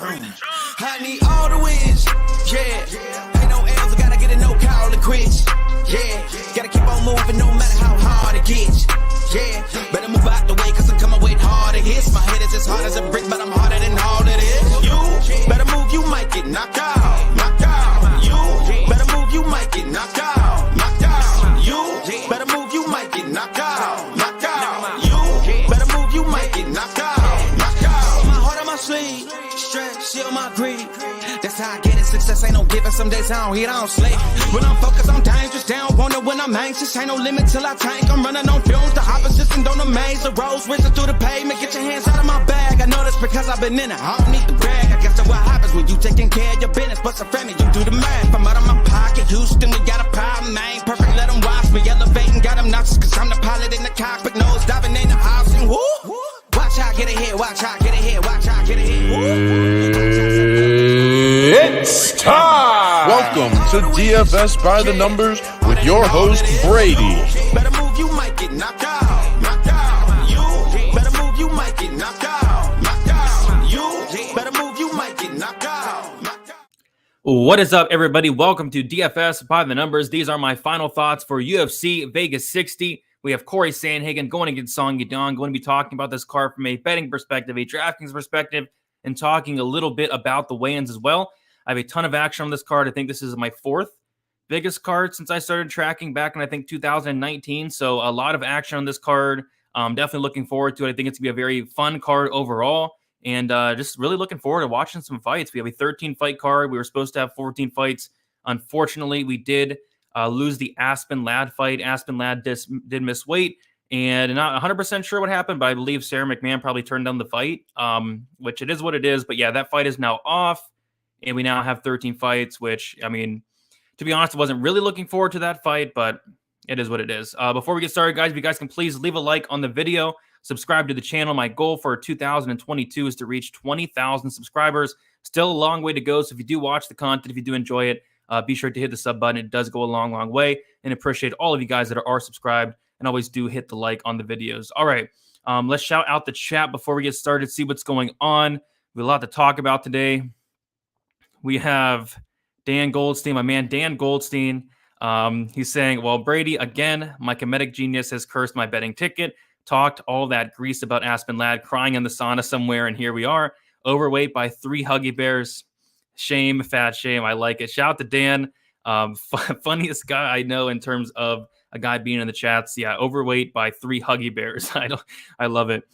I need all the wins, yeah. Ain't no L's, I gotta get a no call to quits, yeah. Gotta keep on moving no matter how hard it gets, yeah. Better move out the way, cause I'm coming with harder hits. My head is as hard as a brick, but I'm harder than all it is. You better move, you might get knocked out, knocked out. You better move, you might get knocked out, knocked out. You better move, you might get knocked out, knocked out. You better move, you might get knocked out, knocked out. My heart on my sleeve, stretch, seal my greed. That's how I get it, success ain't no giving. Some days I don't eat, I don't sleep. When I'm focused, I'm dangerous, down, wonder when I'm anxious. Ain't no limit till I tank, I'm running on fumes. The opposition don't amaze, the roads racing through the pavement. Get your hands out of my bag, I know this because I've been in it. I don't need to brag, I guess that's what happens when you taking care of your business. But some family, you do the math. I'm out of my pocket, Houston, we got a problem, man. Perfect, let them watch me elevating, got them nauseous. Cause I'm the pilot in the cockpit, nose diving in the house and whoo. Watch how I get ahead, watch how I get ahead, watch how I get ahead. It's time! Welcome to DFS by the Numbers with your host, Brady. Better move, you might get knocked out, knocked out. You better move, you might get knocked out, knocked out. You better move, you might get knocked out, knocked out. What is up, everybody? Welcome to DFS by the Numbers. These are my final thoughts for UFC Vegas 60. We have Corey Sandhagen going against Song Yadong. Going to be talking about this card from a betting perspective, a Draftkings perspective, and talking a little bit about the weigh-ins as well. I have a ton of action on this card. I think this is my fourth biggest card since I started tracking back in, I think, 2019. So a lot of action on this card. Definitely looking forward to it. I think it's going to be a very fun card overall. And just really looking forward to watching some fights. We have a 13-fight card. We were supposed to have 14 fights. Unfortunately, we did lose the Aspen Ladd fight. Aspen Ladd did miss weight. And not 100% sure what happened, but I believe Sarah McMahon probably turned down the fight, which it is what it is. But yeah, that fight is now off. And we now have 13 fights, which, I mean, to be honest, I wasn't really looking forward to that fight, but it is what it is. Before we get started, guys, if you guys can please leave a like on the video, subscribe to the channel. My goal for 2022 is to reach 20,000 subscribers. Still a long way to go, so if you do watch the content, if you do enjoy it, be sure to hit the sub button. It does go a long, long way, and appreciate all of you guys that are subscribed, and always do hit the like on the videos. All right, let's shout out the chat before we get started, see what's going on. We have a lot to talk about today. We have Dan Goldstein, my man Dan Goldstein. He's saying, well, Brady, again, my comedic genius has cursed my betting ticket. Talked all that grease about Aspen Ladd, crying in the sauna somewhere, and here we are. Overweight by 3 Huggy Bears. Shame, fat shame. I like it. Shout out to Dan. Funniest guy I know in terms of a guy being in the chats. Yeah, overweight by 3 Huggy Bears. I love it.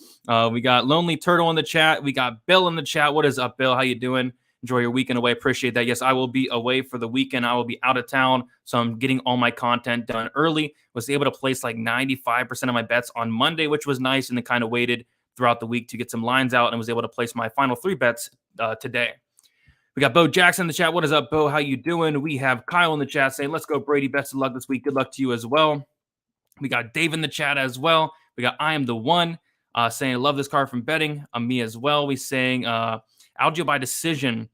We got Lonely Turtle in the chat. We got Bill in the chat. What is up, Bill? How you doing? Enjoy your weekend away. Appreciate that. Yes, I will be away for the weekend. I will be out of town, so I'm getting all my content done early. Was able to place like 95% of my bets on Monday, which was nice, and then kind of waited throughout the week to get some lines out and was able to place my final 3 bets today. We got Bo Jackson in the chat. What is up, Bo? How you doing? We have Kyle in the chat saying, let's go, Brady. Best of luck this week. Good luck to you as well. We got Dave in the chat as well. We got I Am the One saying, love this card from betting. Me as well. We saying Algeo by decision.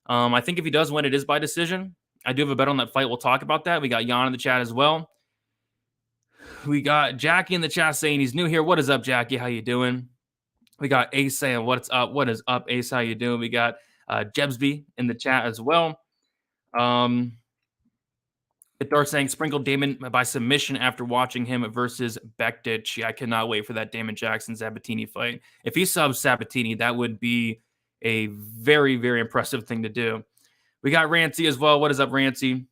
I think if he does win, it is by decision. I do have a bet on that fight. We'll talk about that. We got Jan in the chat as well. We got Jackie in the chat saying he's new here. What is up, Jackie? How you doing? We got Ace saying, what's up? What is up, Ace? How you doing? We got Jebsby in the chat as well. Dark saying sprinkled Damon by submission after watching him versus Bektic. Yeah, I cannot wait for that Damon Jackson Sabatini fight. If he subs Sabatini, that would be a very, very impressive thing to do. We got Rancy as well. What is up, Rancy?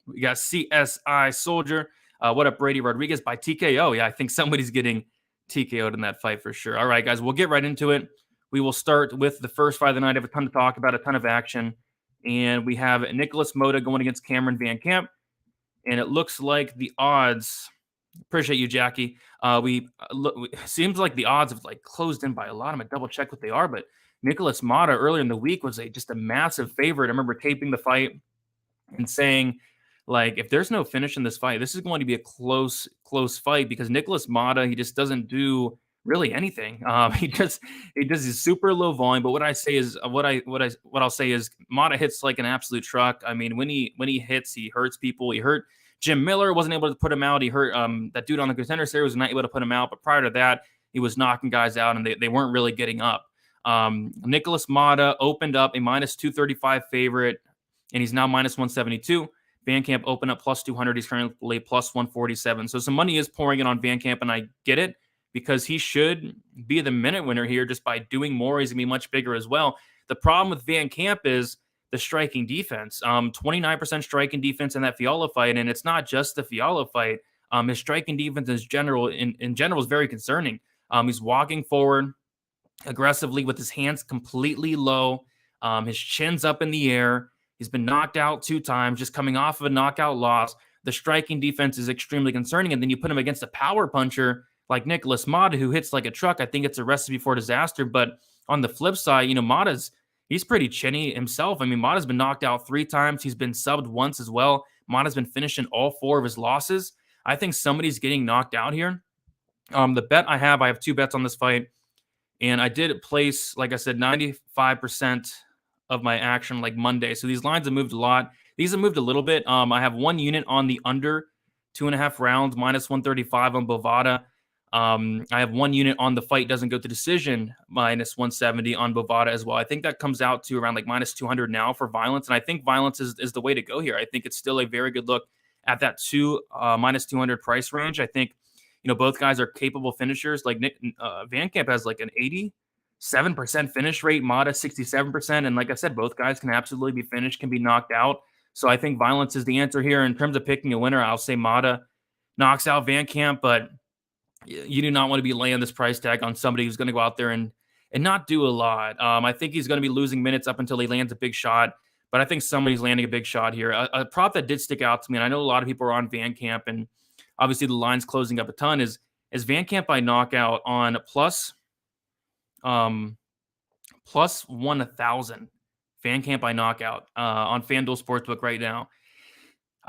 We got CSI Soldier. What up, Brady Rodriguez by TKO? Yeah, I think somebody's getting TKO'd in that fight for sure. All right, guys, we'll get right into it. We will start with the first fight of the night. I have a ton to talk about, a ton of action. And we have Nicholas Mota going against Cameron VanCamp. And it looks like the odds, appreciate you, Jackie. Seems like the odds have like closed in by a lot. I'm going to double check what they are, but Nicholas Mota earlier in the week was just a massive favorite. I remember taping the fight and saying, like, if there's no finish in this fight, this is going to be a close fight because Nicholas Mota, he just doesn't do really anything. He does his super low volume. But what I'll say is Mota hits like an absolute truck. I mean, when he hits, he hurts people. He hurt Jim Miller, wasn't able to put him out. He hurt that dude on the Contender Series, was not able to put him out. But prior to that, he was knocking guys out, and they weren't really getting up. Nicholas Mata opened up a minus 235 favorite, and he's now minus 172. VanCamp opened up plus 200. He's currently plus 147. So some money is pouring in on VanCamp, and I get it because he should be the minute winner here just by doing more. He's going to be much bigger as well. The problem with VanCamp is the striking defense. 29% striking defense in that Fiala fight, and it's not just the Fiala fight. His striking defense in general is very concerning. He's walking forward aggressively with his hands completely low. His chin's up in the air. He's been knocked out 2 times, just coming off of a knockout loss. The striking defense is extremely concerning, and then you put him against a power puncher like Nicholas Mata, who hits like a truck. I think it's a recipe for disaster. But on the flip side, he's pretty chinny himself. I mean, Mata's been knocked out 3 times. He's been subbed once as well. Mata's been finishing all 4 of his losses. I think somebody's getting knocked out here. The bet I have 2 bets on this fight, and I did place, like I said, 95% of my action like Monday. So these lines have moved a lot. These have moved a little bit. I have 1 unit on the under 2.5 rounds, minus 135 on Bovada. I have 1 unit on the fight doesn't go to decision, minus 170 on Bovada as well. I think that comes out to around like minus 200 now for Violence. And I think Violence is the way to go here. I think it's still a very good look at that minus 200 price range. I think, both guys are capable finishers. Like VanCamp has like an 87% finish rate, Mata 67%. And like I said, both guys can absolutely be finished, can be knocked out. So I think Violence is the answer here. In terms of picking a winner, I'll say Mata knocks out VanCamp, but you do not want to be laying this price tag on somebody who's going to go out there and not do a lot. I think he's going to be losing minutes up until he lands a big shot, but I think somebody's landing a big shot here. A prop that did stick out to me, and I know a lot of people are on VanCamp, and obviously the line's closing up a ton, is VanCamp by knockout on plus 1,000. VanCamp by knockout on FanDuel Sportsbook right now.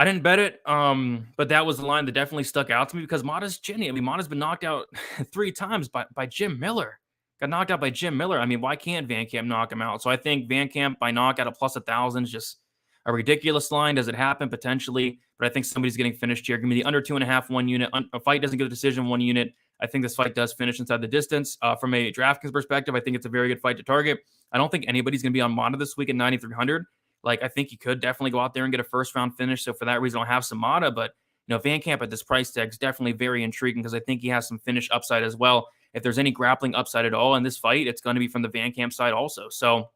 I didn't bet it, but that was the line that definitely stuck out to me because Mata's chinny. I mean, Mata's been knocked out 3 times by Jim Miller. Got knocked out by Jim Miller. I mean, why can't VanCamp knock him out? So I think VanCamp by knockout at plus 1,000 is just a ridiculous line. Does it happen? Potentially. But I think somebody's getting finished here. Give me the under 2.5, 1 unit. A fight doesn't get a decision, 1 unit. I think this fight does finish inside the distance. From a DraftKings perspective, I think it's a very good fight to target. I don't think anybody's going to be on Mata this week at 9,300. Like, I think you could definitely go out there and get a first-round finish. So for that reason, I'll have some Mata. But, VanCamp at this price tag is definitely very intriguing because I think he has some finish upside as well. If there's any grappling upside at all in this fight, it's going to be from the VanCamp side also. So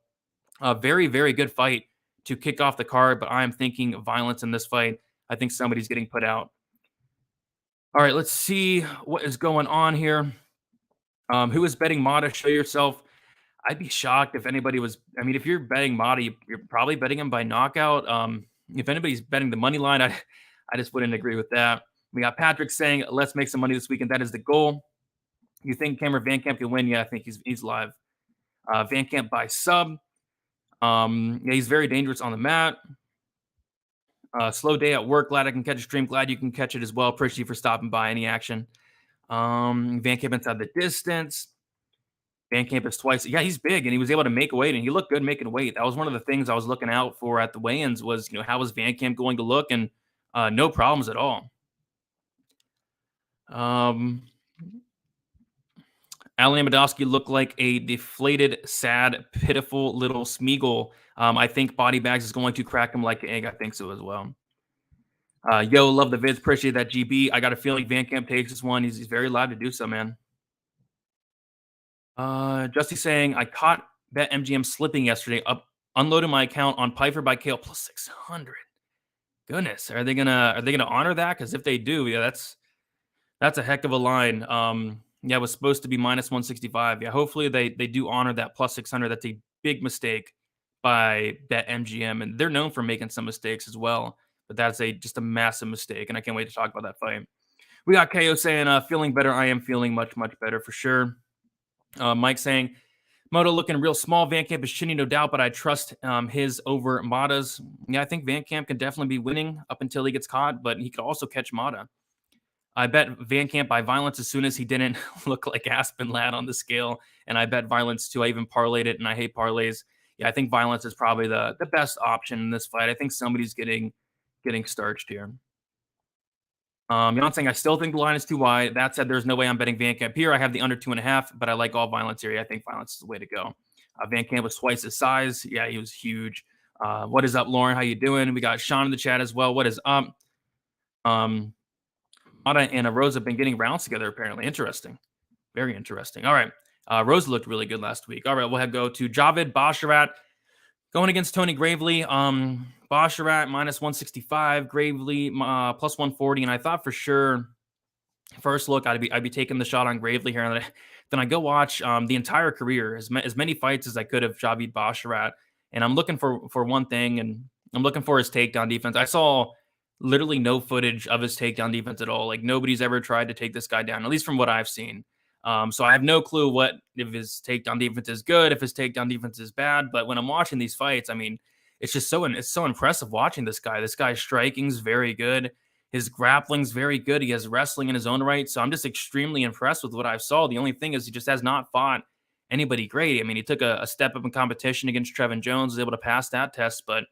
a very, very good fight to kick off the card. But I am thinking Violence in this fight. I think somebody's getting put out. All right, let's see what is going on here. Who is betting Mata? Show yourself. I'd be shocked if anybody was. I mean, if you're betting Mata, you're probably betting him by knockout. If anybody's betting the money line, I just wouldn't agree with that. We got Patrick saying, let's make some money this weekend. That is the goal. You think Cameron VanCamp can win? Yeah, I think he's live. VanCamp by sub. Yeah, he's very dangerous on the mat. Slow day at work. Glad I can catch a stream. Glad you can catch it as well. Appreciate you for stopping by. Any action? VanCamp inside the distance. VanCamp is twice. Yeah, he's big, and he was able to make weight, and he looked good making weight. That was one of the things I was looking out for at the weigh-ins was, how was VanCamp going to look, and no problems at all. Alan Amidowski looked like a deflated, sad, pitiful little Smeagol. I think Body Bags is going to crack him like an egg. I think so as well. Yo, love the vids. Appreciate that, GB. I got a feeling VanCamp takes this one. He's very live to do so, man. Justy saying, I caught BetMGM slipping yesterday, unloading my account on Piper by Kale plus 600. Goodness, are they gonna honor that? Because if they do, yeah, that's a heck of a line. Yeah, it was supposed to be minus 165. Yeah, hopefully they do honor that plus 600. That's a big mistake by BetMGM, and they're known for making some mistakes as well. But that's just a massive mistake, and I can't wait to talk about that fight. We got KO saying, feeling better. I am feeling much, much better for sure. Mike saying, Moto looking real small. VanCamp is chinny, no doubt, but I trust his over Mata's. Yeah, I think VanCamp can definitely be winning up until he gets caught, but he could also catch Mata. I bet VanCamp by Violence as soon as he didn't look like Aspen Lad on the scale, and I bet Violence too. I even parlayed it, and I hate parlays. Yeah, I think Violence is probably the best option in this fight. I think somebody's getting starched here. You're not saying I still think the line is too wide. That said, there's no way I'm betting VanCamp here. I have the under 2.5, but I like all violence here. I think violence is the way to go. VanCamp was twice his size. Yeah, he was huge. What is up, Lauren? How you doing? We got Sean in the chat as well. What is up? Mata and Rosa have been getting rounds together, apparently. Interesting. Very interesting. All right. Rosa looked really good last week. All right, we'll go to Javed Basharat going against Tony Gravely. Basharat minus 165, Gravely plus 140. And I thought for sure, first look, I'd be taking the shot on Gravely here. And then I go watch the entire career, as many fights as I could of Javed Basharat. And I'm looking for one thing, and I'm looking for his takedown defense. I saw literally no footage of his takedown defense at all. Like, nobody's ever tried to take this guy down, at least from what I've seen. So I have no clue if his takedown defense is good, if his takedown defense is bad. But when I'm watching these fights, I mean, it's just so impressive watching this guy. This guy's striking's very good. His grappling's very good. He has wrestling in his own right. So I'm just extremely impressed with what I saw. The only thing is he just has not fought anybody great. I mean, he took a step up in competition against Trevin Jones, was able to pass that test. But,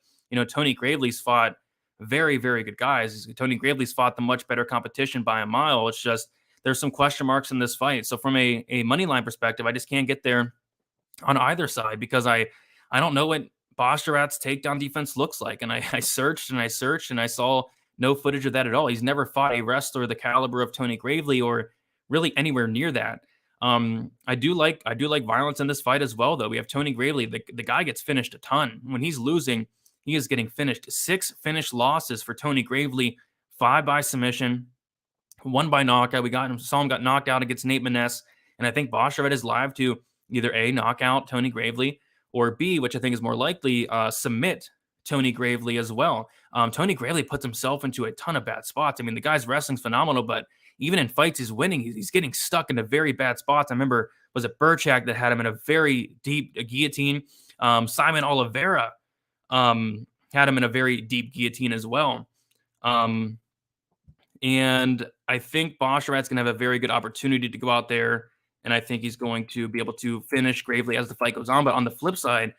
Tony Gravely's fought very, very good guys. Tony Gravely's fought the much better competition by a mile. It's just there's some question marks in this fight. So from a money line perspective, I just can't get there on either side because I don't know what Basharat's takedown defense looks like. And I searched and I searched and I saw no footage of that at all. He's never fought a wrestler the caliber of Tony Gravely or really anywhere near that. I do like violence in this fight as well, though. We have Tony Gravely. The guy gets finished a ton. When he's losing, he is getting finished. 6 finished losses for Tony Gravely, 5 by submission, 1 by knockout. Saw him got knocked out against Nate Maness, and I think Basharat is live to either A, knock out Tony Gravely, or B, which I think is more likely, submit Tony Gravely as well. Tony Gravely puts himself into a ton of bad spots. I mean, the guy's wrestling's phenomenal, but even in fights he's winning, he's getting stuck into very bad spots. I remember, was it Burchak that had him in a very deep guillotine? Simon Oliveira had him in a very deep guillotine as well. And I think Basharat's going to have a very good opportunity to go out there, and I think he's going to be able to finish Gravely as the fight goes on. But on the flip side,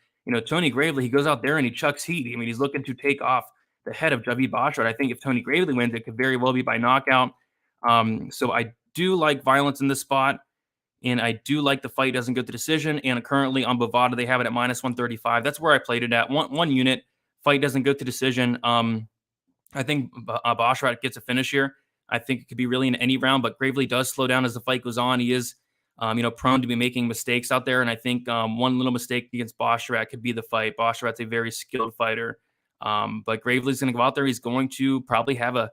Tony Gravely, he goes out there and he chucks heat. I mean, he's looking to take off the head of Javed Basharat. I think if Tony Gravely wins, it could very well be by knockout. So I do like violence in this spot, and I do like the fight doesn't go to decision. And currently on Bovada, they have it at minus 135. That's where I played it at. One unit, fight doesn't go to decision. I think Basharat gets a finish here. I think it could be really in any round, but Gravely does slow down as the fight goes on. He is, prone to be making mistakes out there. And I think one little mistake against Basharat could be the fight. Basharat's a very skilled fighter. But Gravely's going to go out there. He's going to probably have a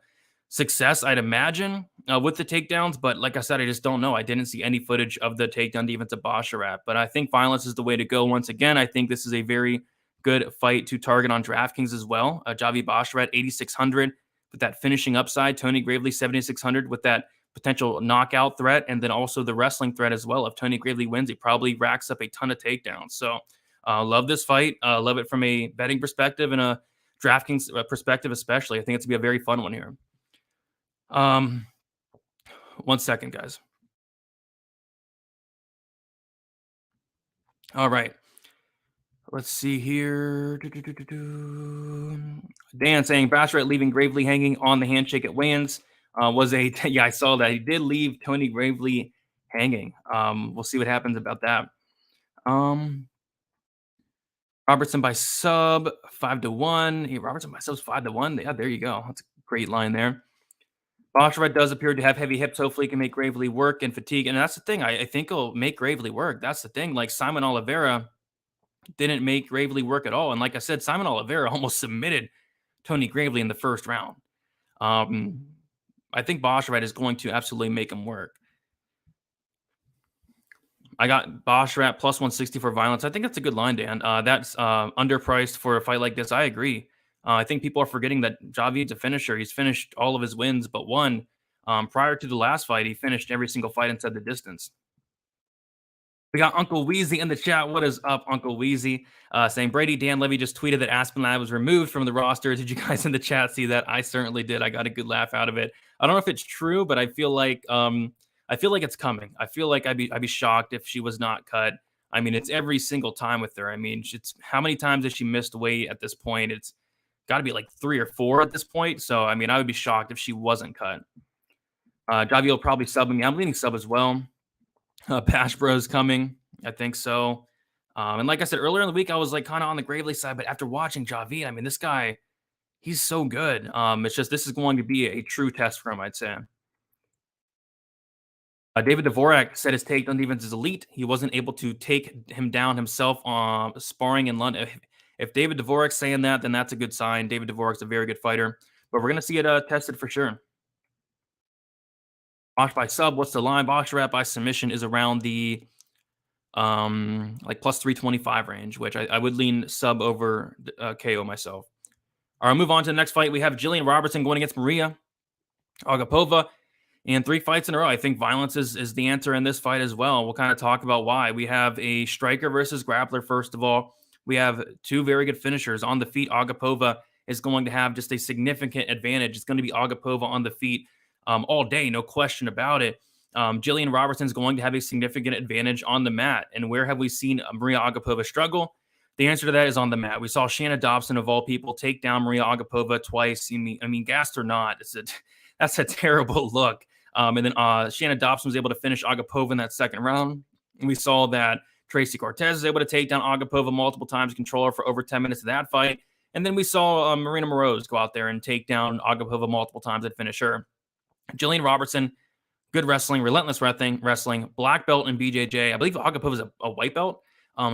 success, I'd imagine, with the takedowns. But like I said, I just don't know. I didn't see any footage of the takedown defense of Basharat. But I think violence is the way to go. Once again, I think this is a very good fight to target on DraftKings as well. Javed Basharat, 8,600 with that finishing upside. Tony Gravely, 7,600 with that potential knockout threat, and then also the wrestling threat as well. If Tony Gravely wins, he probably racks up a ton of takedowns. So love this fight. Love it from a betting perspective and a DraftKings perspective especially. I think it's going to be a very fun one here. 1 second, guys. All right. Let's see here. Dan saying Basharat leaving Gravely hanging on the handshake at weigh-ins yeah, I saw that. He did leave Tony Gravely hanging. We'll see what happens about that. Robertson by sub 5-1. Hey, Robertson by sub's 5-1. Yeah, there you go. That's a great line there. Basharat does appear to have heavy hips. Hopefully he can make Gravely work and fatigue. And that's the thing. I think he'll make Gravely work. That's the thing. Like Simon Oliveira didn't make Gravely work at all. And like I said, Simon Oliveira almost submitted Tony Gravely in the first round. I think Basharat is going to absolutely make him work. I got Basharat plus 160 for violence. I think that's a good line, Dan. That's underpriced for a fight like this. I agree. I think people are forgetting that Javed's a finisher. He's finished all of his wins but one. Prior to the last fight, he finished every single fight inside the distance. We got Uncle Weezy in the chat. What is up, Uncle Weezy? Saying Brady Dan Levy just tweeted that Aspinall was removed from the roster. Did you guys in the chat see that? I certainly did. I got a good laugh out of it. I don't know if it's true, but I feel like it's coming. I feel like I'd be shocked if she was not cut. I mean, it's every single time with her. I mean, it's how many times has she missed weight at this point? It's got to be like 3 or 4 at this point. So I mean, I would be shocked if she wasn't cut. Javed will probably sub me. I'm leaning sub as well. Pash Bros coming. I think so. And like I said earlier in the week, I was like kind of on the Gravely side, but after watching Javed, I mean, this guy, he's so good. It's just this is going to be a true test for him, I'd say. David Dvorak said his takedown defense is elite. He wasn't able to take him down himself sparring in London. If David Dvorak's saying that, then that's a good sign. David Dvorak's a very good fighter, but we're going to see it tested for sure. Box by sub, what's the line? Basharat by submission is around the like plus 325 range, which I would lean sub over KO myself. All right, move on to the next fight. We have Jillian Robertson going against Maria Agapova. And 3 fights in a row. I think violence is the answer in this fight as well. We'll kind of talk about why. We have a striker versus grappler, first of all. We have 2 very good finishers on the feet. Agapova is going to have just a significant advantage. It's going to be Agapova on the feet all day, no question about it. Jillian Robertson is going to have a significant advantage on the mat. And where have we seen Maria Agapova struggle? The answer to that is on the mat. We saw Shanna Dobson, of all people, take down Maria Agapova twice. I mean, gassed or not, that's a terrible look. And then Shanna Dobson was able to finish Agapova in that second round. And we saw that Tracy Cortez was able to take down Agapova multiple times, control her for over 10 minutes of that fight. And then we saw Marina Moroz go out there and take down Agapova multiple times and finish her. Jillian Robertson, good wrestling, relentless wrestling, black belt in BJJ. I believe Agapova is a white belt.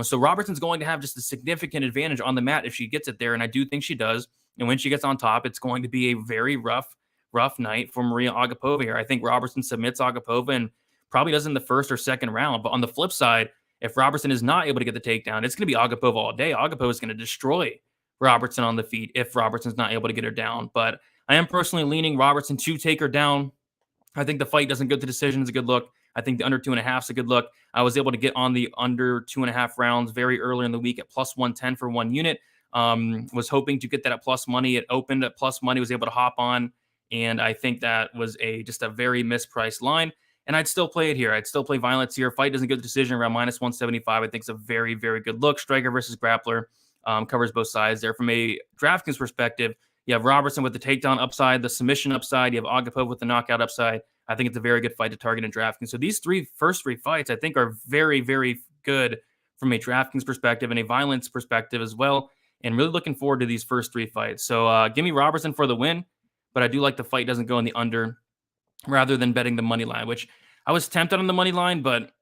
So Robertson's going to have just a significant advantage on the mat if she gets it there. And I do think she does. And when she gets on top, it's going to be a very rough night for Maria Agapova here. I think Robertson submits Agapova and probably does in the first or second round. But on the flip side, if Robertson is not able to get the takedown, it's going to be Agapova all day. Agapova is going to destroy Robertson on the feet if Robertson's not able to get her down. But I am personally leaning Robertson to take her down. I think the fight doesn't go to decision is a good look. I think the under 2.5 is a good look. I was able to get on the under 2.5 rounds very early in the week at plus 110 for 1 unit. Was hoping to get that at plus money. It opened at plus money, was able to hop on. And I think that was just a very mispriced line. And I'd still play it here. I'd still play violence here. Fight doesn't go to decision around minus 175. I think it's a very, very good look. Striker versus grappler covers both sides there. From a DraftKings perspective, you have Robertson with the takedown upside, the submission upside. You have Agapova with the knockout upside. I think it's a very good fight to target in DraftKings. So these first three fights, I think, are very, very good from a DraftKings perspective and a violence perspective as well. And really looking forward to these first 3 fights. So give me Robertson for the win. But I do like the fight doesn't go in the under rather than betting the money line, which I was tempted on the money line, but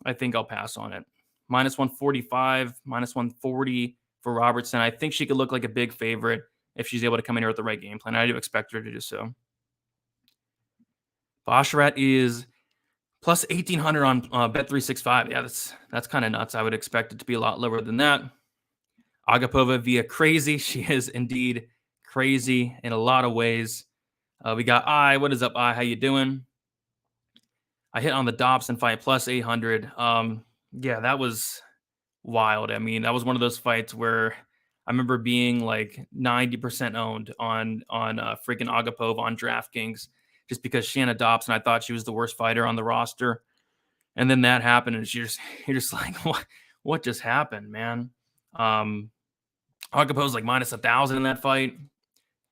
I think I'll pass on it. Minus 145, minus 140 for Robertson. I think she could look like a big favorite if she's able to come in here with the right game plan. I do expect her to do so. Basharat is plus 1,800 on Bet365. Yeah, that's kind of nuts. I would expect it to be a lot lower than that. Agapova via crazy. She is indeed crazy in a lot of ways. We got I. What is up, I? How you doing? I hit on the Dobson fight plus 800. Yeah, that was wild. I mean, that was one of those fights where I remember being like 90% owned on freaking Agapova on DraftKings just because Shanna Dobson, I thought she was the worst fighter on the roster. And then that happened, and you're just like, what just happened, man? Agapova's like minus 1,000 in that fight.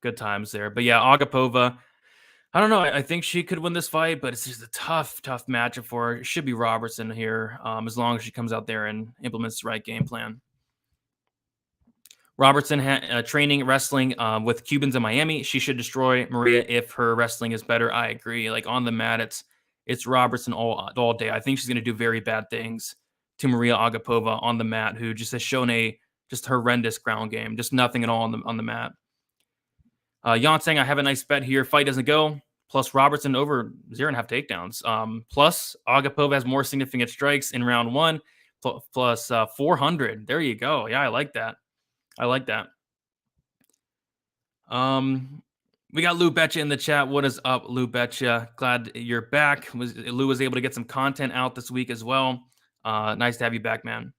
Good times there. But yeah, Agapova, I don't know. I think she could win this fight, but it's just a tough matchup for her. It should be Robertson here, as long as she comes out there and implements the right game plan. Robertson training wrestling with Cubans in Miami. She should destroy Maria if her wrestling is better. I agree. Like on the mat, it's Robertson all day. I think she's going to do very bad things to Maria Agapova on the mat, who just has shown a just horrendous ground game, just nothing at all on the mat. Jan saying, I have a nice bet here. Fight doesn't go. Plus Robertson over 0.5 takedowns. Plus Agapova has more significant strikes in round 1. Plus 400. There you go. Yeah, I like that. We got Lou Betcha in the chat. What is up, Lou Betcha? Glad you're back. Lou was able to get some content out this week as well. Nice to have you back, man.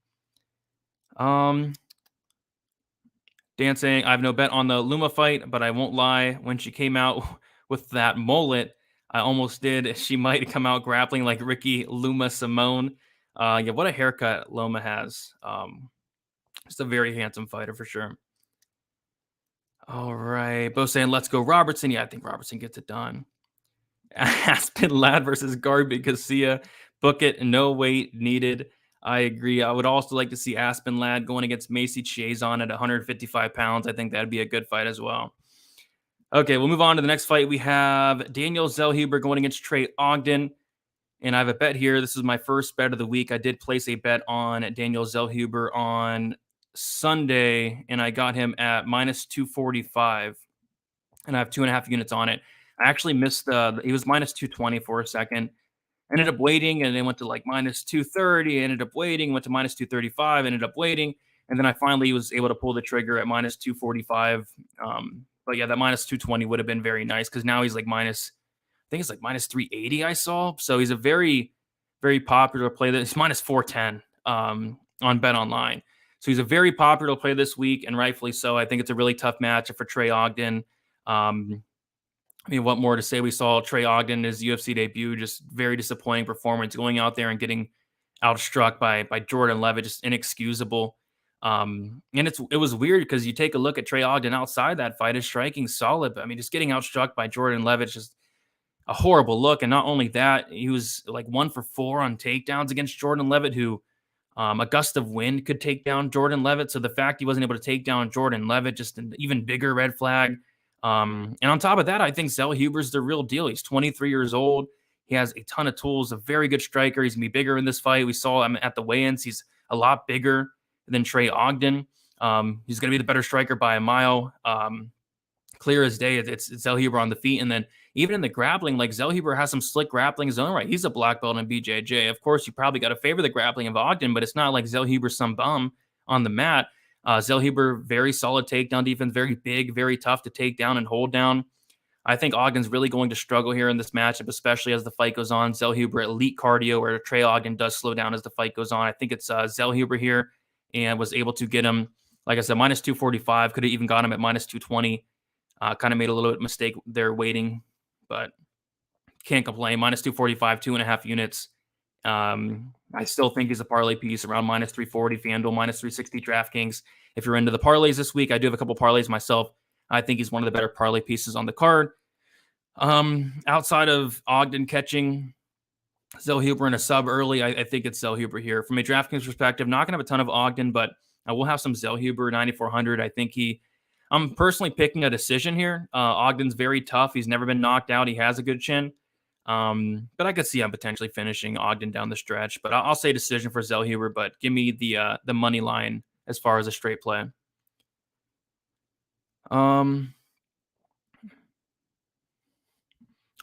Dan saying, I have no bet on the Luma fight, but I won't lie. When she came out with that mullet, I almost did. She might come out grappling like Ricky Luma Simone. Yeah, what a haircut Loma has. Just a very handsome fighter for sure. All right. Both saying, let's go Robertson. Yeah, I think Robertson gets it done. Aspen Ladd versus Garby Garcia. Book it. No weight needed. I agree. I would also like to see Aspen Ladd going against Macy Chiasson at 155 pounds. I think that'd be a good fight as well. Okay, we'll move on to the next fight. We have Daniel Zellheber going against Trey Ogden. And I have a bet here. This is my first bet of the week. I did place a bet on Daniel Zellheber on Sunday, and I got him at minus 245. And I have 2.5 units on it. I actually missed he was minus 220 for a second. Ended up waiting, and then went to like minus 230. Ended up waiting, went to minus 235. Ended up waiting, and then I finally was able to pull the trigger at minus 245. But yeah, that minus 220 would have been very nice because now he's like minus, I think it's like minus 380. I saw, so he's a very, very popular play. It's minus 410 on Bet Online. So he's a very popular play this week, and rightfully so. I think it's a really tough matchup for Trey Ogden. I mean, what more to say? We saw Trey Ogden, his UFC debut, just very disappointing performance, going out there and getting outstruck by Jordan Levitt, just inexcusable. And it was weird because you take a look at Trey Ogden outside that fight, his striking solid, but I mean, just getting outstruck by Jordan Levitt, just a horrible look. And not only that, he was like 1 for 4 on takedowns against Jordan Levitt, who a gust of wind could take down Jordan Levitt. So the fact he wasn't able to take down Jordan Levitt, just an even bigger red flag. And on top of that, I think Zellheber's the real deal. He's 23 years old. He has a ton of tools, a very good striker. He's going to be bigger in this fight. We saw him at the weigh-ins. He's a lot bigger than Trey Ogden. He's going to be the better striker by a mile. Clear as day, it's Zellheber on the feet. And then even in the grappling, like Zellheber has some slick grappling in his own right. He's a black belt in BJJ. Of course, you probably got to favor the grappling of Ogden, but it's not like Zellheber's some bum on the mat. Zellheber, very solid takedown defense, very big, very tough to take down and hold down. I think Ogden's really going to struggle here in this matchup, especially as the fight goes on. Zellheber, elite cardio, where Trey Ogden does slow down as the fight goes on. I think it's Zellheber here, and was able to get him, like I said, minus 245. Could have even got him at minus 220. Kind of made a little bit mistake there waiting, but can't complain. Minus 245, 2.5 units. I still think he's a parlay piece around minus 340 FanDuel, minus 360 DraftKings. If you're into the parlays this week, I do have a couple parlays myself. I think he's one of the better parlay pieces on the card. Outside of Ogden catching Zellheber in a sub early, I think it's Zellheber here. From a DraftKings perspective, not going to have a ton of Ogden, but I will have some Zellheber 9,400. I think I'm personally picking a decision here. Ogden's very tough. He's never been knocked out. He has a good chin. But I could see him potentially finishing Ogden down the stretch. But I'll say decision for Zellheber, but give me the money line as far as a straight play.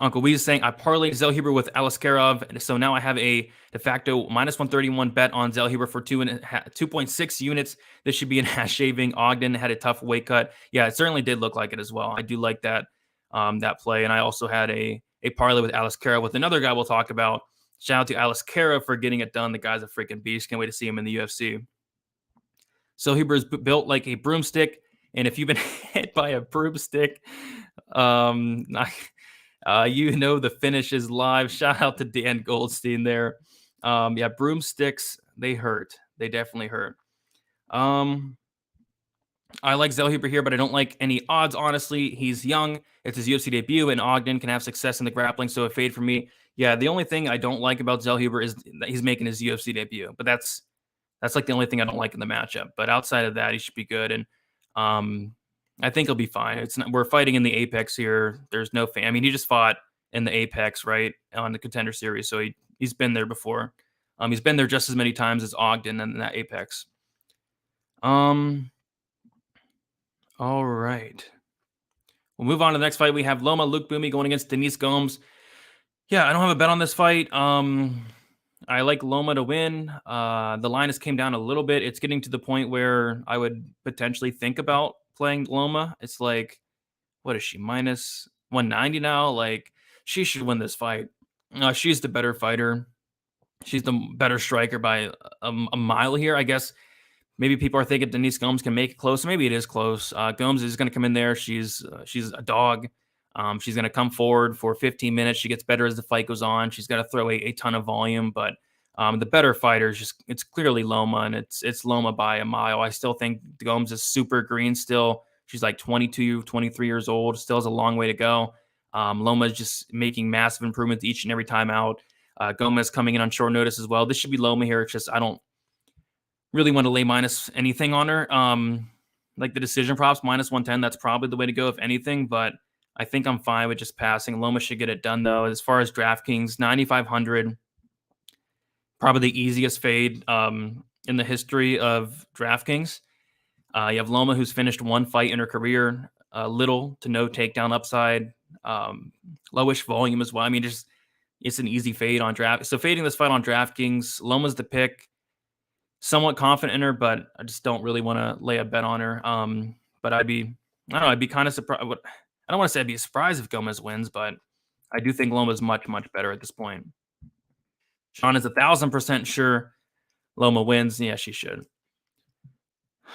Uncle Weez is saying, I parlayed Zellheber with Aleksandar, so now I have a de facto minus 131 bet on Zellheber for 2.6 units. This should be an ass shaving. Ogden had a tough weight cut. Yeah, it certainly did look like it as well. I do like that play. And I also had a parlay with Aleksandar with another guy we'll talk about. Shout out to Aleksandar for getting it done. The guy's a freaking beast. Can't wait to see him in the UFC. Zellheber is built like a broomstick, and if you've been hit by a broomstick, you know the finish is live. Shout out to Dan Goldstein there. Yeah, broomsticks, they hurt. They definitely hurt. I like Zellheber here, but I don't like any odds, honestly. He's young. It's his UFC debut, and Ogden can have success in the grappling, so a fade for me. Yeah, the only thing I don't like about Zellheber is that he's making his UFC debut, but that's like the only thing I don't like in the matchup. But outside of that, he should be good, and I think he'll be fine. We're fighting in the Apex here. There's no fan. I mean, he just fought in the Apex, right, on the Contender Series, so he's been there before. He's been there just as many times as Ogden in that Apex. All right. We'll move on to the next fight. We have Loma Lookboonmee going against Denise Gomes. Yeah, I don't have a bet on this fight. I like Loma to win. The line has came down a little bit. It's getting to the point where I would potentially think about playing Loma. It's like, what is she, minus 190 now? Like, she should win this fight. She's the better fighter. She's the better striker by a mile here, I guess. Maybe people are thinking Denise Gomes can make it close. Maybe it is close. Gomes is going to come in there. She's a dog. She's going to come forward for 15 minutes. She gets better as the fight goes on. She's got to throw a ton of volume, but the better fighter is it's clearly Loma, and it's Loma by a mile. I still think Gomes is super green still. She's like 22, 23 years old. Still has a long way to go. Loma is just making massive improvements each and every time out. Gomez coming in on short notice as well. This should be Loma here. It's just I don't really want to lay minus anything on her. Like the decision props, minus 110, that's probably the way to go, if anything. But I think I'm fine with just passing. Loma should get it done, though. As far as DraftKings, 9,500, probably the easiest fade in the history of DraftKings. You have Loma, who's finished one fight in her career, little to no takedown upside, lowish volume as well. I mean, it's an easy fade on draft. So fading this fight on DraftKings, Loma's the pick. Somewhat confident in her, but I just don't really want to lay a bet on her. But I'd be kind of surprised. I don't want to say I'd be surprised if Gomez wins, but I do think Loma's much, much better at this point. Sean is 1,000% sure Loma wins. Yeah, she should.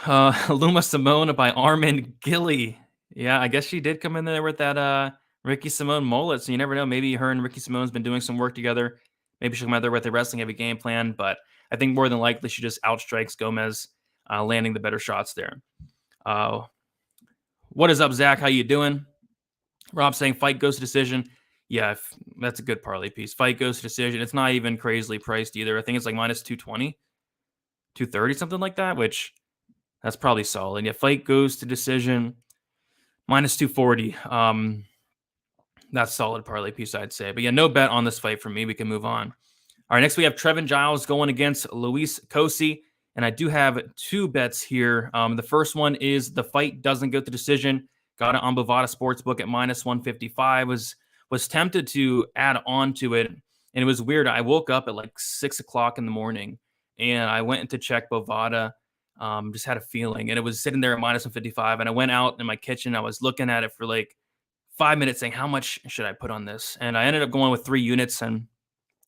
Luma Simone by Armin Gilly. Yeah, I guess she did come in there with that Ricky Simone mullet, so you never know. Maybe her and Ricky Simone's been doing some work together. Maybe she'll come out there with a wrestling-heavy game plan, but I think more than likely she just outstrikes Gomez, landing the better shots there. What is up, Zach? How you doing? Rob saying fight goes to decision. Yeah, that's a good parlay piece. Fight goes to decision. It's not even crazily priced either. I think it's like minus 220, 230, something like that, which that's probably solid. Yeah, fight goes to decision, minus 240. That's solid parlay piece, I'd say. But yeah, no bet on this fight for me. We can move on. All right, next we have Trevin Giles going against Luis Cosi. And I do have two bets here. The first one is the fight doesn't go to decision. Got it on Bovada Sportsbook at minus 155. Was tempted to add on to it. And it was weird. I woke up at like 6 o'clock in the morning and I went to check Bovada. Just had a feeling. And it was sitting there at minus 155. And I went out in my kitchen. I was looking at it for like 5 minutes saying, how much should I put on this? And I ended up going with 3 units and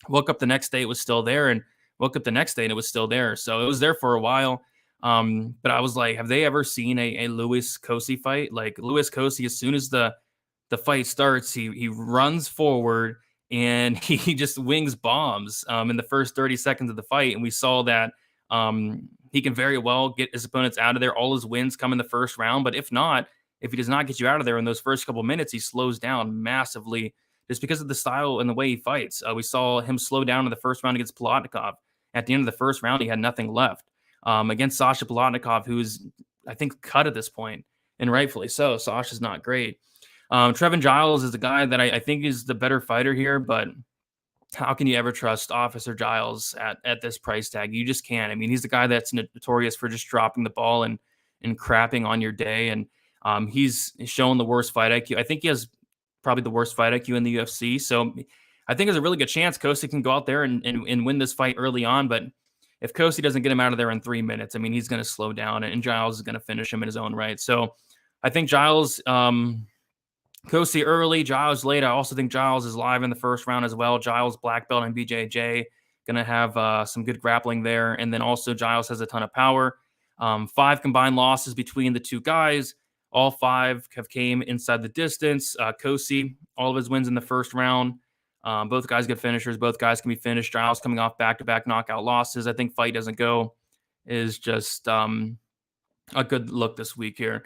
woke up the next day, it was still there, and woke up the next day and it was still there. So it was there for a while. But I was like, have they ever seen a Luis Cosi fight? Like Luis Cosi, as soon as the fight starts, he runs forward and he just wings bombs in the first 30 seconds of the fight. And we saw that he can very well get his opponents out of there. All his wins come in the first round. But if he does not get you out of there in those first couple minutes, he slows down massively just because of the style and the way he fights. We saw him slow down in the first round against Palatnikov. At the end of the first round, he had nothing left. Against Sasha Palatnikov, who's, I think, cut at this point, and rightfully so. Sasha's not great. Trevin Giles is the guy that I think is the better fighter here, but how can you ever trust Officer Giles at this price tag? You just can't. I mean, he's the guy that's notorious for just dropping the ball and crapping on your day, and he's shown the worst fight IQ. I think he has probably the worst fight IQ in the UFC, so I think there's a really good chance Costa can go out there and win this fight early on, but if Costa doesn't get him out of there in 3 minutes, I mean, he's going to slow down, and Giles is going to finish him in his own right. So I think Giles, Costa early, Giles late. I also think Giles is live in the first round as well. Giles black belt and BJJ, going to have some good grappling there. And then also Giles has a ton of power. 5 combined losses between the two guys. All 5 have came inside the distance. Cosi, all of his wins in the first round. Both guys get finishers. Both guys can be finished. Giles coming off back-to-back knockout losses. I think fight doesn't go is just a good look this week here.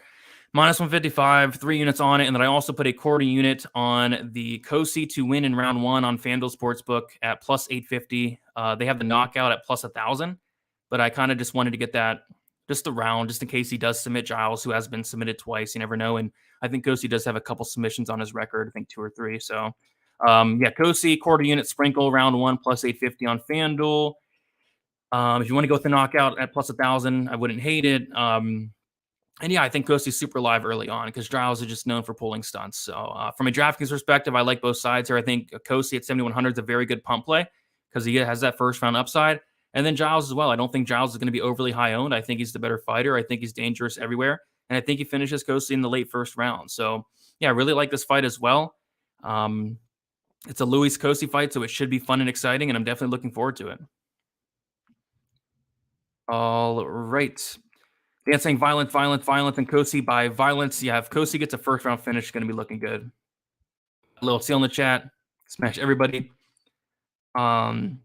Minus 155, 3 units on it. And then I also put a quarter unit on the Cosi to win in round 1 on FanDuel Sportsbook at plus 850. They have the knockout at plus 1,000. But I kind of just wanted to get that just around, just in case he does submit Giles, who has been submitted twice. You never know. And I think Cosi does have a couple submissions on his record. I think 2 or 3. So, Cosi, quarter unit sprinkle, round 1, plus 850 on FanDuel. If you want to go with the knockout at plus 1,000, I wouldn't hate it. I think Cosi's super live early on because Giles is just known for pulling stunts. So, from a DraftKings perspective, I like both sides here. I think Cosi at 7,100 is a very good pump play because he has that first round upside. And then Giles as well. I don't think Giles is going to be overly high owned. I think he's the better fighter. I think he's dangerous everywhere. And I think he finishes Cosi in the late first round. So, I really like this fight as well. It's a Luis Cosi fight, so it should be fun and exciting, and I'm definitely looking forward to it. All right. Dan saying violence, and Cosi by violence. Yeah, if Cosi gets a first round finish, it's going to be looking good. A little seal in the chat. Smash everybody. Cosi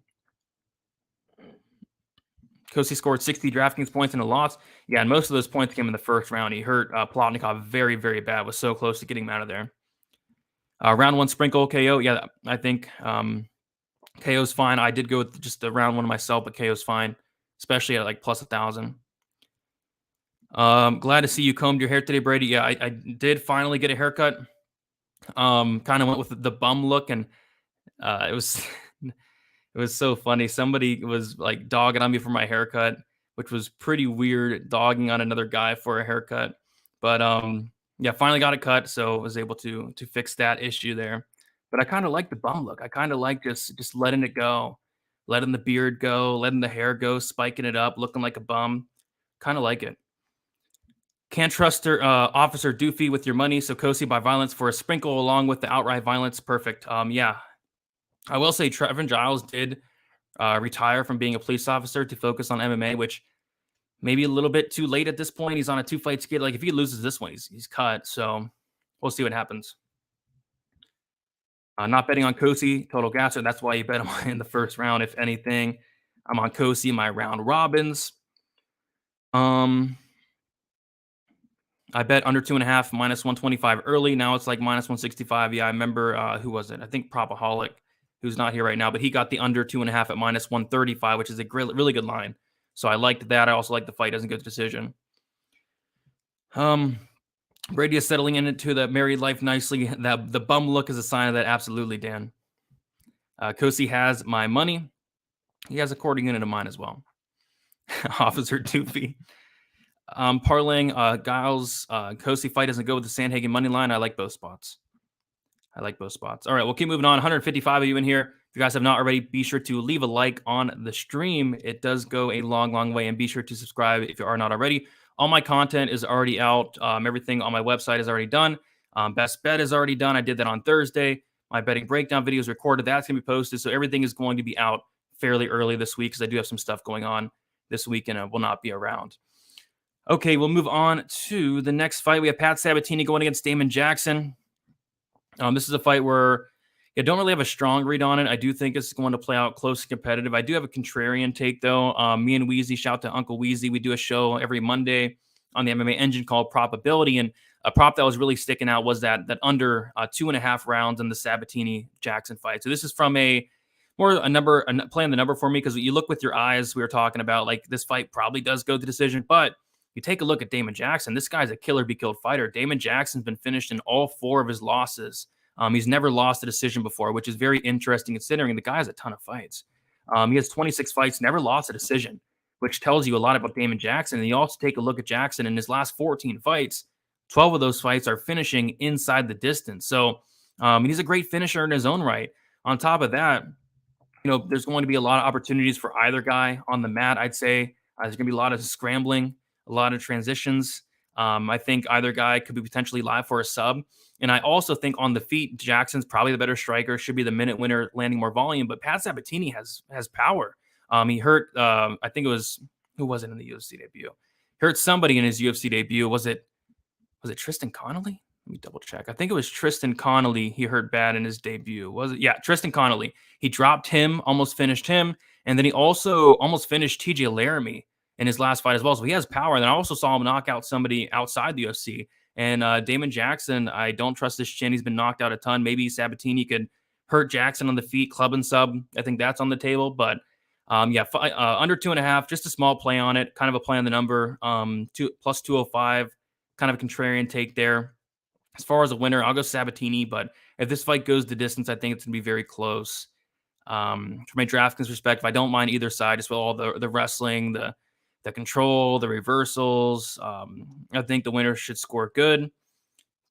scored 60 DraftKings points in a loss. Yeah, and most of those points came in the first round. He hurt Palatnikov very, very bad. Was so close to getting him out of there. Round 1 sprinkle KO. Yeah, I think KO's fine. I did go with just a round 1 myself, but KO's fine, especially at like plus 1,000. Glad to see you combed your hair today, Brady. Yeah, I did finally get a haircut. Kind of went with the bum look, and it was it was so funny. Somebody was like dogging on me for my haircut, which was pretty weird, dogging on another guy for a haircut. But yeah, finally got it cut, so I was able to fix that issue there. But I kind of like the bum look. I kind of like just letting it go, letting the beard go, letting the hair go, spiking it up, looking like a bum. Kind of like it. Can't trust Officer Doofy with your money, so Costa by violence for a sprinkle along with the outright violence. Perfect. Yeah, I will say Trevin Giles did retire from being a police officer to focus on MMA, which maybe a little bit too late at this point. He's on a 2-fight skid. Like if he loses this one, he's cut. So we'll see what happens. Not betting on Costa, total gasser. That's why you bet him in the first round. If anything, I'm on Costa, my round robins. I bet under 2.5, minus 125 early. Now it's like minus 165. Yeah, I remember, who was it? I think Propaholic, who's not here right now, but he got the under 2.5 at minus 135, which is a really good line. So I liked that. I also like the fight doesn't go to decision. Brady is settling into the married life nicely. The bum look is a sign of that. Absolutely, Dan. Kosi has my money. He has a quarter unit of mine as well. Officer Doofy. Parlaying Giles Kosi fight doesn't go with the Sandhagen money line. I like both spots. All right, we'll keep moving on. 155 of you in here. If you guys have not already, be sure to leave a like on the stream. It does go a long way. And be sure to subscribe if you are not already. All my content is already out. Everything on my website is already done. Best bet is already done. I did that on Thursday. My betting breakdown video is recorded. That's going to be posted. So everything is going to be out fairly early this week because I do have some stuff going on this week and I will not be around. Okay, we'll move on to the next fight. We have Pat Sabatini going against Damon Jackson. This is a fight where I don't really have a strong read on it. I do think it's going to play out close and competitive. I do have a contrarian take, though. Me and Weezy, shout to Uncle Weezy. We do a show every Monday on the MMA Engine called Probability, and a prop that was really sticking out was that under 2.5 rounds in the Sabatini-Jackson fight. So this is from playing the number for me because you look with your eyes. We were talking about like this fight probably does go to decision, but you take a look at Damon Jackson. This guy's a killer be killed fighter. Damon Jackson's been finished in all 4 of his losses. He's never lost a decision before, which is very interesting considering the guy has a ton of fights. He has 26 fights, never lost a decision, which tells you a lot about Damon Jackson. And you also take a look at Jackson in his last 14 fights. 12 of those fights are finishing inside the distance. So he's a great finisher in his own right. On top of that, there's going to be a lot of opportunities for either guy on the mat, I'd say. There's going to be a lot of scrambling, a lot of transitions. I think either guy could be potentially live for a sub. And I also think on the feet, Jackson's probably the better striker, should be the minute winner, landing more volume. But Pat Sabatini has power. He hurt, I think it was, who was it in the UFC debut? Hurt somebody in his UFC debut. Was it Tristan Connolly? Let me double check. I think it was Tristan Connolly. He hurt bad in his debut. Was it? Yeah, Tristan Connolly. He dropped him, almost finished him. And then he also almost finished TJ Laramie in his last fight as well. So he has power. And I also saw him knock out somebody outside the UFC. And Damon Jackson, I don't trust his chin. He's been knocked out a ton. Maybe Sabatini could hurt Jackson on the feet, club and sub. I think that's on the table. But under 2.5, just a small play on it. Kind of a play on the number. Plus 205, kind of a contrarian take there. As far as a winner, I'll go Sabatini. But if this fight goes the distance, I think it's going to be very close. From a DraftKings perspective, I don't mind either side. Just with all the wrestling, the control, the reversals. I think the winner should score good.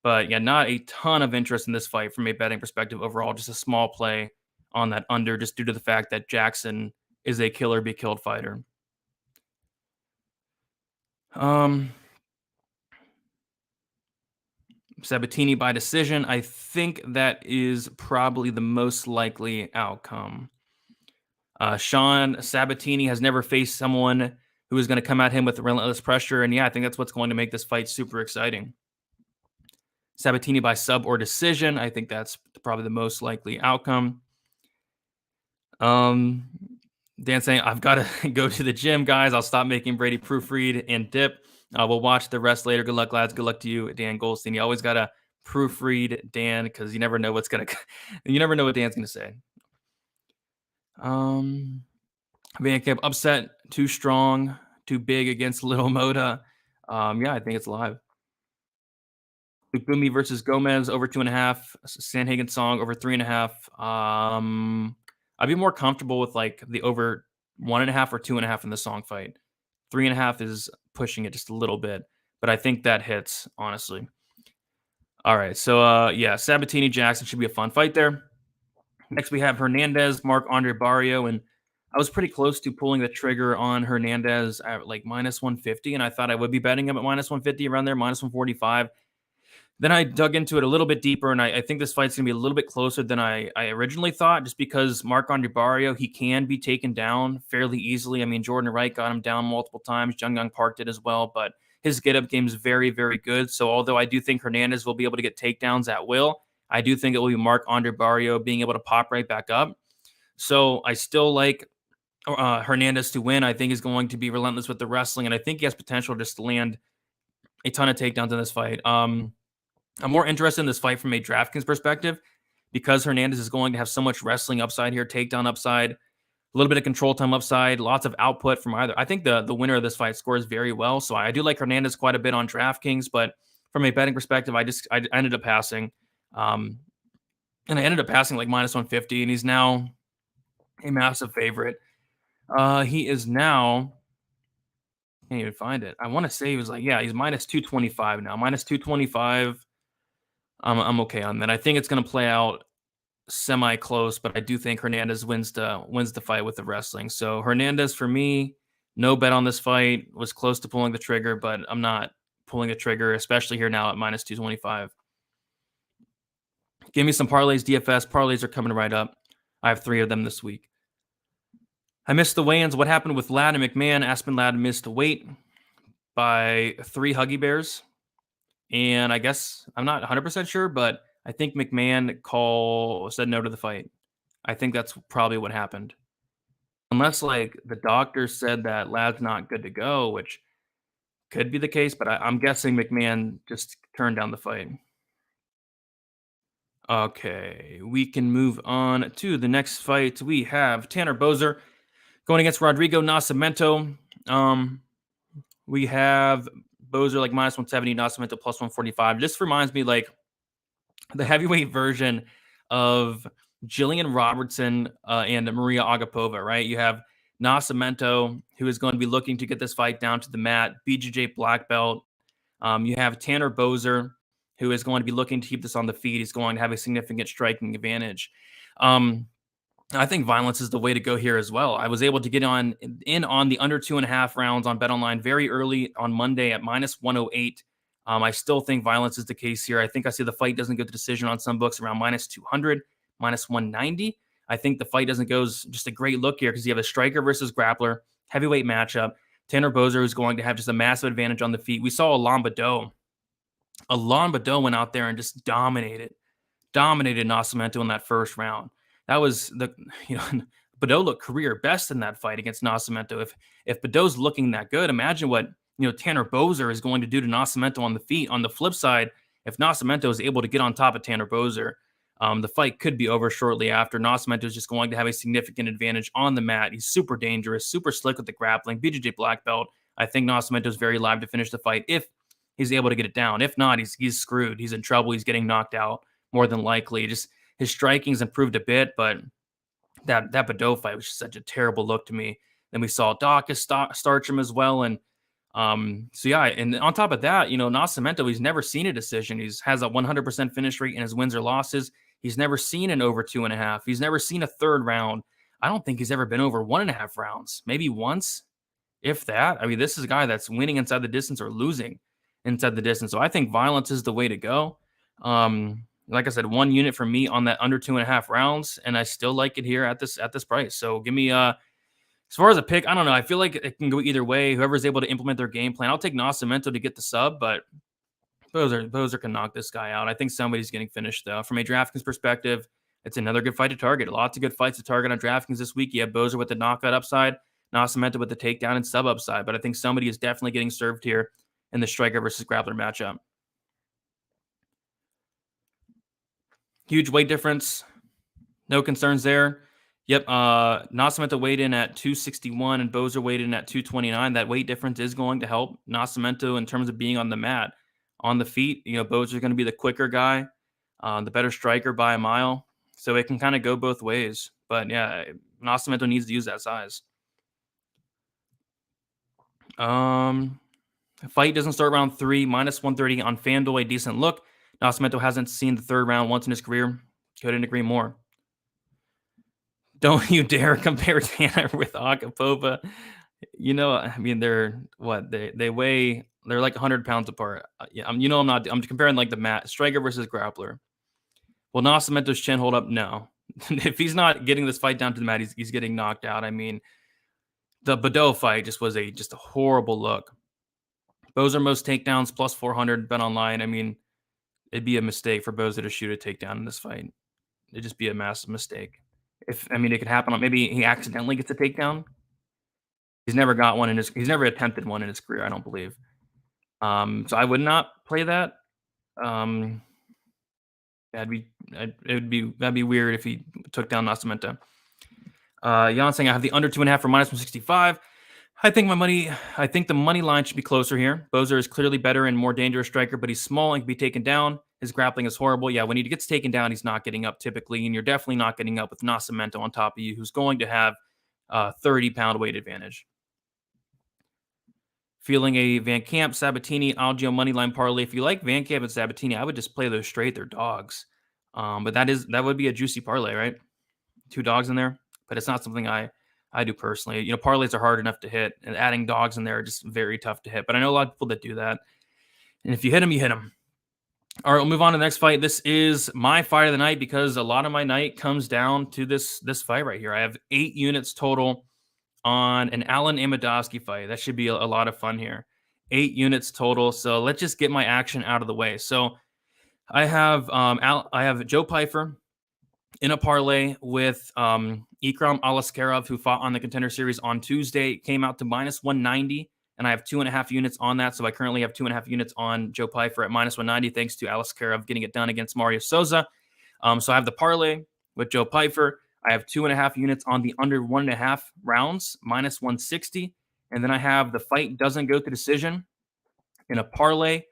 But yeah, not a ton of interest in this fight from a betting perspective overall. Just a small play on that under, just due to the fact that Jackson is a killer be killed fighter. Sabatini by decision. I think that is probably the most likely outcome. Sean Sabatini has never faced someone who is going to come at him with relentless pressure. And yeah, I think that's what's going to make this fight super exciting. Sabatini by sub or decision. I think that's probably the most likely outcome. Dan saying, I've got to go to the gym, guys. I'll stop making Brady proofread and dip. We'll watch the rest later. Good luck, lads. Good luck to you, Dan Goldstein. You always got to proofread Dan because you never know what's gonna you never know what Dan's gonna say. VanCamp upset, too strong, too big against Little Moda. Yeah, I think it's live. Boomy versus Gomez over 2.5. Sandhagen Song over 3.5. I'd be more comfortable with like the over 1.5 or 2.5 in the Song fight. 3.5 is pushing it just a little bit, but I think that hits, honestly. All right, so yeah, Sabatini Jackson should be a fun fight there. Next, we have Hernandez, Marc-Andre Barrio, and I was pretty close to pulling the trigger on Hernandez at like minus 150, and I thought I would be betting him at minus 150 around there, minus 145. Then I dug into it a little bit deeper, and I think this fight's going to be a little bit closer than I originally thought, just because Marc-Andre Barrio, he can be taken down fairly easily. I mean, Jordan Wright got him down multiple times. Jung Young Park did as well, but his get-up game is very, very good. So although I do think Hernandez will be able to get takedowns at will, I do think it will be Marc-Andre Barrio being able to pop right back up. So I still like Hernandez to win. I think he's going to be relentless with the wrestling, and I think he has potential just to land a ton of takedowns in this fight. I'm more interested in this fight from a DraftKings perspective because Hernandez is going to have so much wrestling upside here, takedown upside, a little bit of control time upside, lots of output from either. I think the winner of this fight scores very well. So I do like Hernandez quite a bit on DraftKings, but from a betting perspective, I ended up passing. And I ended up passing like minus 150, and he's now a massive favorite. He is now, can't even find it. I want to say he was like, yeah, he's minus 225 now. Minus 225. I'm okay on that. I think it's going to play out semi-close, but I do think Hernandez wins the fight with the wrestling. So Hernandez for me, no bet on this fight. Was close to pulling the trigger, but I'm not pulling a trigger, especially here now at minus 225. Give me some parlays, DFS. Parlays are coming right up. I have 3 of them this week. I missed the weigh-ins. What happened with Ladd and McMahon? Aspen Ladd missed the weight by 3 Huggy Bears. And I guess I'm not 100% sure, but I think McMahon said no to the fight. I think that's probably what happened. Unless like the doctor said that Ladd's not good to go, which could be the case, but I'm guessing McMahon just turned down the fight. Okay, we can move on to the next fight. We have Tanner Bozer going against Rodrigo Nascimento. We have Bozer like minus 170, Nascimento plus 145. This reminds me like the heavyweight version of Jillian Robertson and Maria Agapova, right? You have Nascimento, who is going to be looking to get this fight down to the mat, BJJ black belt. You have Tanner Bozer, who is going to be looking to keep this on the feet. He's going to have a significant striking advantage. I think violence is the way to go here as well. I was able to get in on the under 2.5 rounds on BetOnline very early on Monday at minus 108. I still think violence is the case here. I think I see the fight doesn't go to decision on some books around minus 200, minus 190. I think the fight doesn't go is just a great look here because you have a striker versus grappler, heavyweight matchup. Tanner Bozer is going to have just a massive advantage on the feet. We saw Alain Baudot. Alain Baudot went out there and just dominated Nascimento in that first round. That was Baudot looked career best in that fight against Nascimento. If Baudot's looking that good, imagine what Tanner Bozer is going to do to Nascimento on the feet. On the flip side, if Nascimento is able to get on top of Tanner Bozer, the fight could be over shortly after. Nascimento is just going to have a significant advantage on the mat. He's super dangerous, super slick with the grappling, BJJ black belt. I think Nascimento is very live to finish the fight if he's able to get it down. If not, he's screwed. He's in trouble. He's getting knocked out more than likely. Just his striking's improved a bit, but that Baudot fight was just such a terrible look to me. Then we saw Dawkins starch him as well. And so yeah, and on top of that, Nascimento, he's never seen a decision. He has a 100% finish rate in his wins or losses. He's never seen an over 2.5. He's never seen a third round. I don't think he's ever been over 1.5 rounds, maybe once, if that. I mean, this is a guy that's winning inside the distance or losing inside the distance. So I think violence is the way to go. Like I said, 1 unit for me on that under 2.5 rounds, and I still like it here at this price. So give me as far as a pick, I don't know. I feel like it can go either way. Whoever's able to implement their game plan. I'll take Nascimento to get the sub, but Bozer can knock this guy out. I think somebody's getting finished though. From a DraftKings perspective, it's another good fight to target. Lots of good fights to target on DraftKings this week. You have Bozer with the knockout upside, Nascimento with the takedown and sub upside, but I think somebody is definitely getting served here in the striker versus grappler matchup. Huge weight difference. No concerns there. Yep. Nascimento weighed in at 261 and Bozer weighed in at 229. That weight difference is going to help Nascimento in terms of being on the mat. On the feet, Bozer's going to be the quicker guy, the better striker by a mile. So it can kind of go both ways. But yeah, Nascimento needs to use that size. Fight doesn't start round 3, minus 130 on FanDuel, a decent look. Nascimento hasn't seen the third round once in his career. Couldn't agree more. Don't you dare compare Tanner with Agapova. They're what? They weigh, they're like 100 pounds apart. I'm comparing like the mat striker versus grappler. Will Nascimento's chin hold up? No. If he's not getting this fight down to the mat, he's getting knocked out. I mean, the Badeau fight just was a horrible look. Bozer most takedowns plus 400 bet online. I mean, it'd be a mistake for Bozer to shoot a takedown in this fight. It'd just be a massive mistake. It could happen. Maybe he accidentally gets a takedown. He's never got one he's never attempted one in his career, I don't believe. So I would not play that. That'd be weird if he took down Nascimento. Jan saying I have the under 2.5 for minus 165. I think the money line should be closer here. Bozer is clearly better and more dangerous striker, but he's small and can be taken down. His grappling is horrible. Yeah, when he gets taken down, he's not getting up typically, and you're definitely not getting up with Nascimento on top of you, who's going to have a 30-pound weight advantage. Feeling a VanCamp, Sabatini, Algeo moneyline parlay. If you like VanCamp and Sabatini, I would just play those straight. They're dogs. But that would be a juicy parlay, right? 2 dogs in there. But it's not something I do personally. Parlays are hard enough to hit, and adding dogs in there are just very tough to hit. But I know a lot of people that do that. And if you hit them, you hit them. All right, we'll move on to the next fight. This is my fight of the night because a lot of my night comes down to this fight right here. I have 8 units total on an Alen Amedovski fight. That should be a lot of fun here. 8 units total. So let's just get my action out of the way. So I have Joe Pyfer in a parlay with Ikram Aleksandar, who fought on the Contender Series on Tuesday. It came out to minus 190, and I have 2.5 units on that. So I currently have 2.5 units on Joe Pyfer at minus 190, thanks to Aleksandar getting it done against Mario Souza. So I have the parlay with Joe Pyfer. I have 2.5 units on the under 1.5 rounds, minus 160. And then I have the fight doesn't go to decision in a parlay,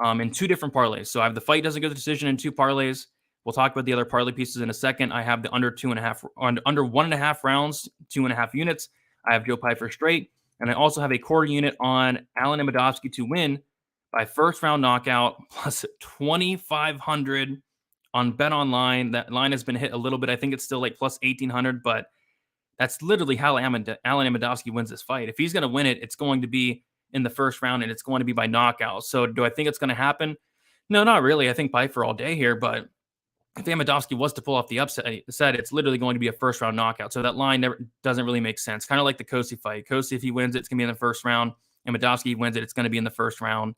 in 2 different parlays. So I have the fight doesn't go to decision in 2 parlays. We'll talk about the other parlay pieces in a second. I have the under 1.5 rounds, 2.5 units. I have Joe Pyfer straight. And I also have a quarter unit on Alen Amedovski to win by first round knockout plus 2,500 on Bet Online. That line has been hit a little bit. I think it's still like plus 1,800, but that's literally how Alen Amedovski wins this fight. If he's going to win it, it's going to be in the first round, and it's going to be by knockout. So do I think it's going to happen? No, not really. I think Pyfer all day here, but if Amedovski was to pull off the upset, it's literally going to be a first-round knockout. So that line doesn't really make sense. Kind of like the Costa fight. Costa, if he wins it, it's going to be in the first round. Amedovski wins it, it's going to be in the first round.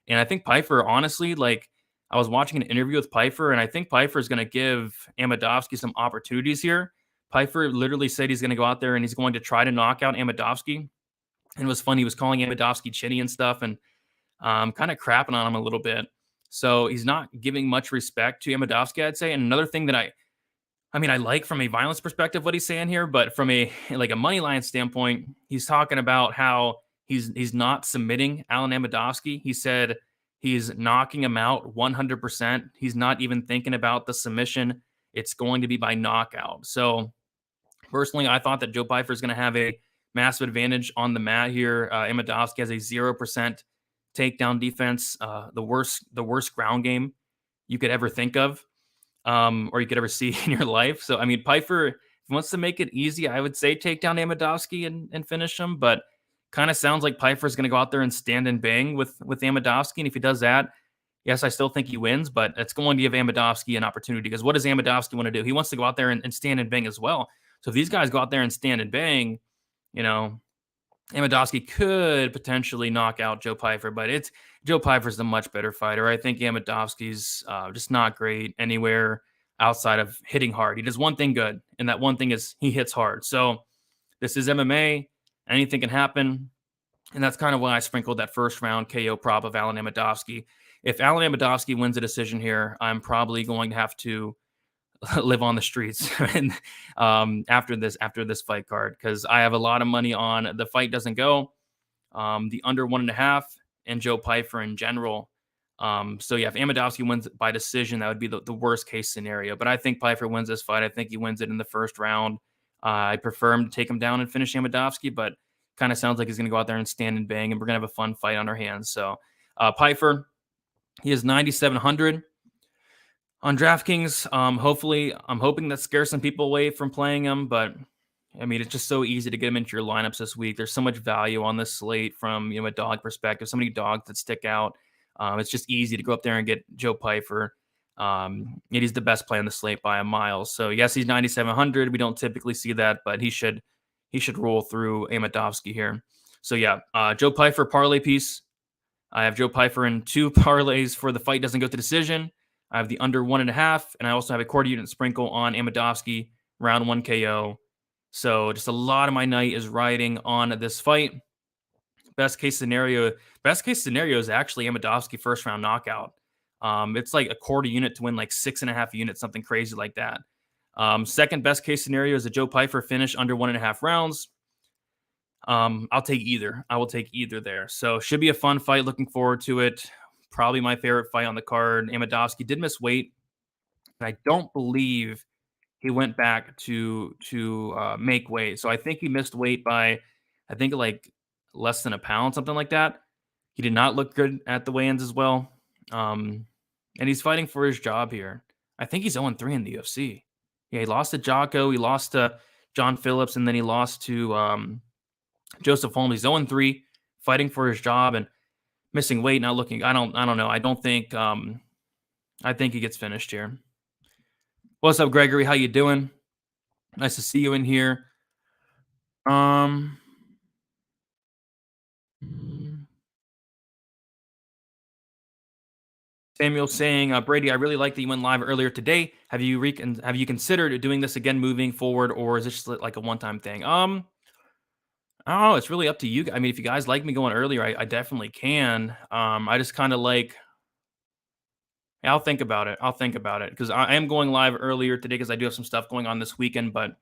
And I think Pyfer, honestly, I was watching an interview with Pyfer, and I think Pyfer is going to give Amedovski some opportunities here. Pyfer literally said he's going to go out there and he's going to try to knock out Amedovski. And it was funny. He was calling Amedovski Chidi and stuff, and kind of crapping on him a little bit. So he's not giving much respect to Amedovski, I'd say. And another thing that I like from a violence perspective what he's saying here, but from a money line standpoint, he's talking about how he's not submitting Alen Amedovski. He said he's knocking him out 100%. He's not even thinking about the submission. It's going to be by knockout. So personally, I thought that Joe Pyfer is going to have a massive advantage on the mat here. Amedovski has a 0% takedown defense, the worst ground game you could ever think of, or you could ever see in your life. So, Pyfer, if he wants to make it easy, I would say take down Amedovski and finish him, but kind of sounds like Pyfer is going to go out there and stand and bang with Amedovski. And if he does that, yes, I still think he wins, but it's going to give Amedovski an opportunity, because what does Amedovski want to do? He wants to go out there and stand and bang as well. So if these guys go out there and stand and bang, Amedovski could potentially knock out Joe Pyfer, but Joe Pyfer's the much better fighter. I think Amedovski's just not great anywhere outside of hitting hard. He does one thing good, and that one thing is he hits hard. So this is MMA. Anything can happen, and that's kind of why I sprinkled that first round KO prop of Alen Amedovski. If Alen Amedovski wins a decision here, I'm probably going to have to live on the streets and after this fight card, because I have a lot of money on the fight doesn't go, the under 1.5, and Joe Pyfer in general. So yeah, if Amedovski wins by decision, that would be the worst case scenario. But I think Pyfer wins this fight. I think he wins it in the first round. I prefer him to take him down and finish Amedovski, but kind of sounds like he's going to go out there and stand and bang, and we're going to have a fun fight on our hands. So Pyfer, he is 9,700 on DraftKings. Hopefully, I'm hoping that scares some people away from playing him, but I mean, it's just so easy to get him into your lineups this week. There's so much value on this slate from a dog perspective. So many dogs that stick out. It's just easy to go up there and get Joe Pyfer. He's the best play on the slate by a mile. So yes, he's 9,700. We don't typically see that, but he should roll through Amedovski here. So yeah, Joe Pyfer parlay piece. I have Joe Pyfer in 2 parlays for the fight doesn't go to decision. I have the under 1.5, and I also have a quarter unit sprinkle on Amedovski round 1 KO. So just a lot of my night is riding on this fight. Best case scenario is actually Amedovski first round knockout. It's like a quarter unit to win like 6.5 units, something crazy like that. Second best case scenario is a Joe Pyfer finish under 1.5 rounds. I'll take either. I will take either there. So should be a fun fight. Looking forward to it. Probably my favorite fight on the card. Amedovski did miss weight, and I don't believe he went back to make weight. So I think he missed weight by, I think like less than a pound, something like that. He did not look good at the weigh-ins as well. And he's fighting for his job here. I think he's 0-3 in the UFC. Yeah, he lost to Jocko, he lost to John Phillips, and then he lost to Joseph Holmes. He's 0-3, fighting for his job and missing weight, not looking. I don't know. I don't think I think he gets finished here. What's up, Gregory? How you doing? Nice to see you in here. Samuel saying, Brady, I really like that you went live earlier today. Have you considered doing this again moving forward, or is this just like a one-time thing? I don't know. It's really up to you. I mean, if you guys like me going earlier, I definitely can. I just kind of like. I'll think about it. Because I am going live earlier today because I do have some stuff going on this weekend. But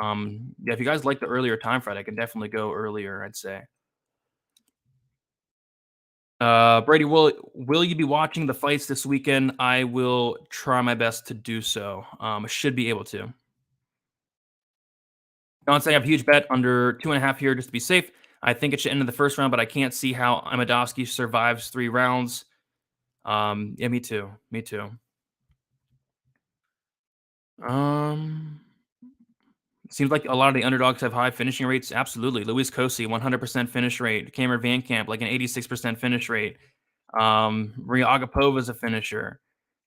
yeah, if you guys like the earlier time frame, I can definitely go earlier, I'd say. Brady, will you be watching the fights this weekend? I will try my best to do so. I should be able to. Don saying I have a huge bet under 2.5 here just to be safe. I think it should end in the first round, but I can't see how Amedovski survives 3 rounds. Yeah, me too. Seems like a lot of the underdogs have high finishing rates. Absolutely. Luis Cosi, 100% finish rate. Cameron VanCamp, like an 86% finish rate. Maria Agapova is a finisher.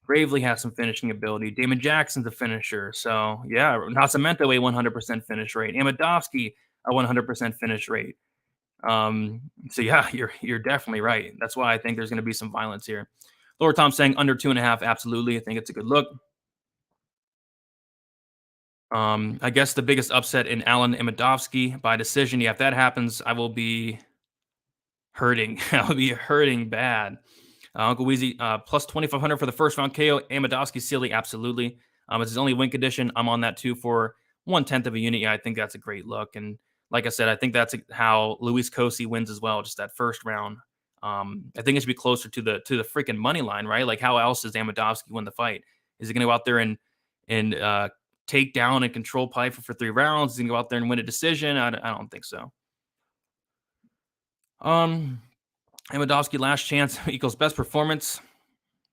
Gravely has some finishing ability. Damon Jackson's a finisher. So, yeah, Nascimento, a 100% finish rate. Amedovski, a 100% finish rate. So, yeah, you're definitely right. That's why I think there's going to be some violence here. Lower Tom saying under 2.5. Absolutely. I think it's a good look. I guess the biggest upset in Alan Amedovski by decision. Yeah, if that happens, I will be hurting. I'll be hurting bad. Uncle Weezy, plus 2,500 for the first round KO. Amedovski silly, absolutely. It's his only win condition. I'm on that too for 1/10 of a unit. Yeah, I think that's a great look. And like I said, I think that's how Luis Cosi wins as well. Just that first round. I think it should be closer to the freaking money line, right? Like how else does Amedovski win the fight? Is he going to go out there and take down and control Pyfer for 3 rounds? Is he going to go out there and win a decision? I don't think so. Amedovski last chance equals best performance.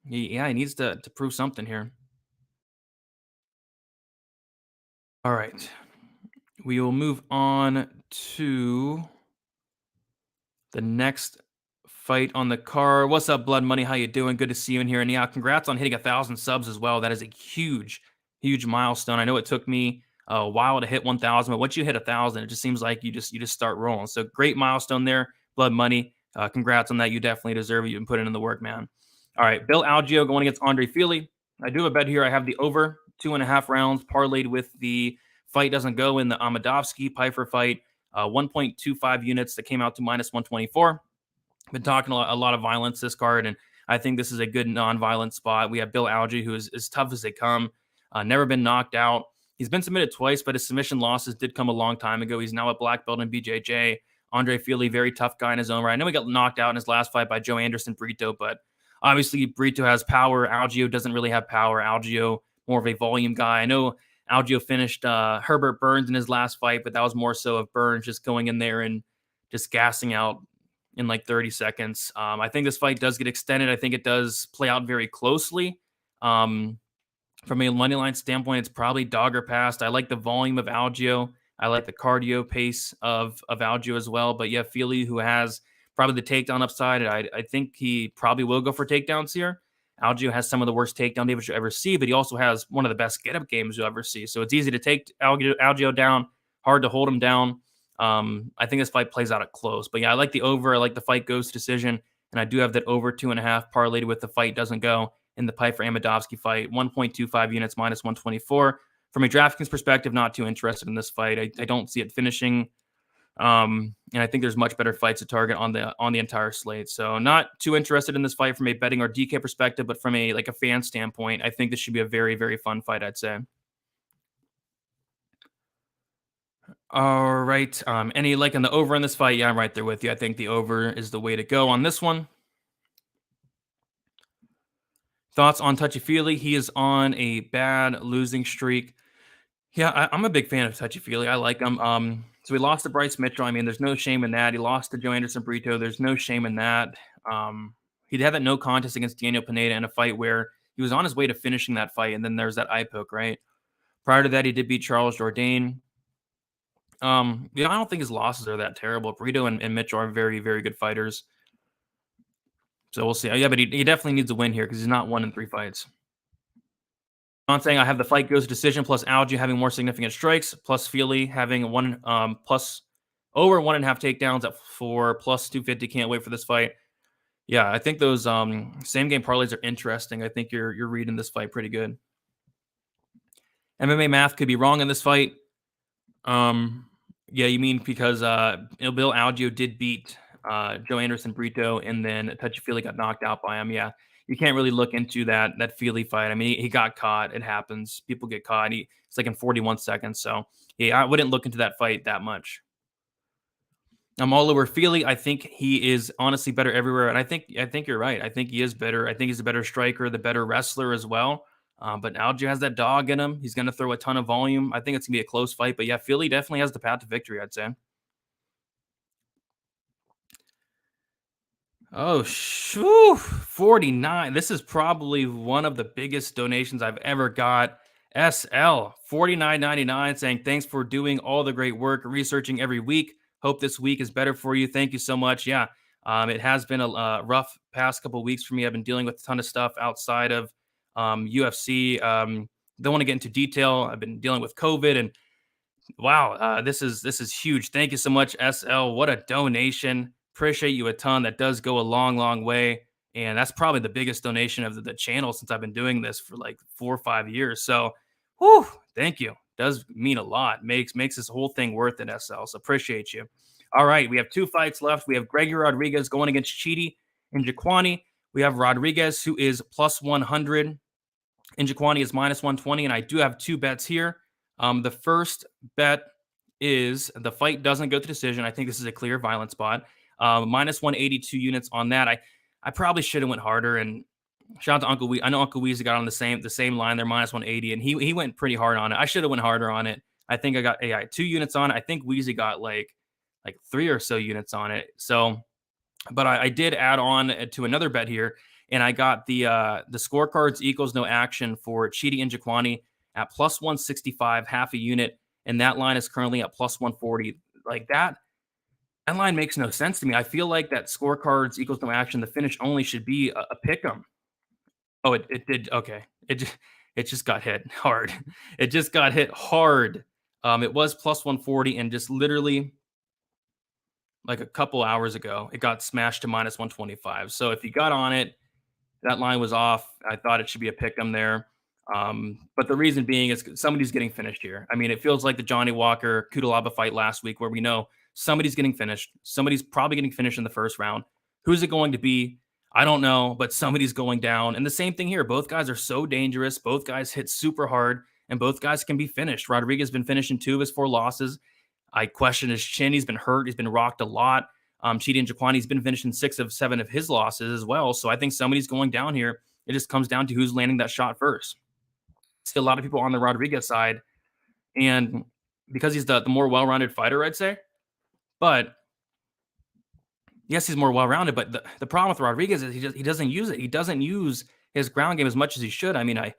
He needs to prove something here. All right. We will move on to the next fight on the card. What's up, Blood Money? How you doing? Good to see you in here. And yeah, congrats on hitting 1,000 subs as well. That is a huge milestone. I know it took me a while to hit 1,000, but once you hit 1,000, it just seems like you just start rolling. So great milestone there, Blood Money. Congrats on that. You definitely deserve it. You've been putting in the work, man. All right, Bill Algeo going against Andre Fili. I do have a bet here. I have the over 2.5 rounds parlayed with the fight doesn't go in the Amedovski Pyfer fight. 1.25 units that came out to minus 124. Been talking a lot of violence this card, and I think this is a good non-violent spot. We have Bill Algeo, who is as tough as they come. Never been knocked out. He's been submitted twice, but his submission losses did come a long time ago. He's now a black belt in BJJ. Andre Fili, very tough guy in his own right. I know he got knocked out in his last fight by Joe Anderson Brito, but obviously Brito has power. Algeo doesn't really have power. Algeo, more of a volume guy. I know Algeo finished Herbert Burns in his last fight, but that was more so of Burns just going in there and just gassing out in like 30 seconds. I think this fight does get extended. I think it does play out very closely. From a money line standpoint, it's probably dog or pass. I like the volume of Algeo. I like the cardio pace of Algeo as well. But yeah, Fili, who has probably the takedown upside, I think he probably will go for takedowns here. Algeo has some of the worst takedown damage you'll ever see, but he also has one of the best get-up games you'll ever see. So it's easy to take Algeo down, hard to hold him down. I think this fight plays out at close. But yeah, I like the over. I like the fight goes to decision. And I do have that over 2.5 parlayed with the fight doesn't go in the Piper Amidovsky fight. 1.25 units minus 124. From a DraftKings perspective, not too interested in this fight. I don't see it finishing. And I think there's much better fights to target on the entire slate. So not too interested in this fight from a betting or DK perspective, but from a fan standpoint, I think this should be a very, very fun fight, I'd say. All right. Any in the over in this fight? Yeah, I'm right there with you. I think the over is the way to go on this one. Thoughts on Touchy Fili? He is on a bad losing streak. Yeah, I'm a big fan of Touchy Fili. I like him. So he lost to Bryce Mitchell. I mean, there's no shame in that. He lost to Joe Anderson Brito. There's no shame in that. He had that no contest against Daniel Pineda in a fight where he was on his way to finishing that fight, and then there's that eye poke, right? Prior to that, he did beat Charles Jourdain. I don't think his losses are that terrible. Brito and Mitchell are very, very good fighters. So we'll see. Yeah, but he definitely needs a win here because he's not 1 in 3 fights. I'm saying I have the fight goes decision plus Algeo having more significant strikes plus Fili having plus over 1.5 takedowns at 4 plus 250. Can't wait for this fight. Yeah, I think those same game parlays are interesting. I think you're reading this fight pretty good. MMA math could be wrong in this fight. Yeah, you mean because Bill Algeo did beat Joe Anderson Brito, and then Touchy Fili got knocked out by him. Yeah, you can't really look into that Fili fight. I mean, he got caught. It happens. People get caught. It's like in 41 seconds. So yeah, I wouldn't look into that fight that much. I'm all over Fili. I think he is honestly better everywhere, and I think you're right. I think he is better. I think he's a better striker, the better wrestler as well. But Algeo has that dog in him. He's going to throw a ton of volume. I think it's going to be a close fight. But yeah, Fili definitely has the path to victory, I'd say. Oh, 49. This is probably one of the biggest donations I've ever got. SL, $49.99, saying, thanks for doing all the great work, researching every week. Hope this week is better for you. Thank you so much. Yeah, it has been a rough past couple of weeks for me. I've been dealing with a ton of stuff outside of UFC. Don't want to get into detail. I've been dealing with COVID, and wow, this is huge. Thank you so much, SL. What a donation. Appreciate you a ton. That does go a long, long way. And that's probably the biggest donation of the channel since I've been doing this for like 4 or 5 years. So, thank you. Does mean a lot. Makes this whole thing worth it, SL. So appreciate you. All right, we have 2 fights left. We have Gregory Rodriguez going against Chidi and Jaquani. We have Rodriguez, who is plus 100. And Jaquani is minus 120. And I do have 2 bets here. The first bet is the fight doesn't go to decision. I think this is a clear violent spot. Minus 182 units on that. I probably should have went harder, and shout out to Uncle Wee. I know Uncle Weezy got on the same line there, minus 180, and he went pretty hard on it. I should have went harder on it. I think I got 2 units on it. I think Weezy got like 3 or so units on it. So, but I did add on to another bet here, and I got the scorecards equals no action for Chidi and Jaquani at plus 165, half a unit, and that line is currently at plus 140. Like that line makes no sense to me. I feel like that scorecards equals no action, the finish only should be a pick'em. Oh, it did. Okay. It just got hit hard. It just got hit hard. It was plus 140, and just literally like a couple hours ago, it got smashed to minus 125. So if you got on it, that line was off. I thought it should be a pick'em there. But the reason being is somebody's getting finished here. I mean, it feels like the Johnny Walker Kudalaba fight last week, where we know somebody's getting finished. Somebody's probably getting finished in the first round. Who's it going to be? I don't know, but somebody's going down. And the same thing here. Both guys are so dangerous. Both guys hit super hard, and both guys can be finished. Rodriguez has been finishing 2 of his 4 losses. I question his chin. He's been hurt. He's been rocked a lot. Chidi and Jaquani's been finishing 6 of 7 of his losses as well. So I think somebody's going down here. It just comes down to who's landing that shot first. See a lot of people on the Rodriguez side, and because he's the more well-rounded fighter, I'd say. But yes, he's more well-rounded, but the problem with Rodriguez is he doesn't use it. He doesn't use his ground game as much as he should. I mean, I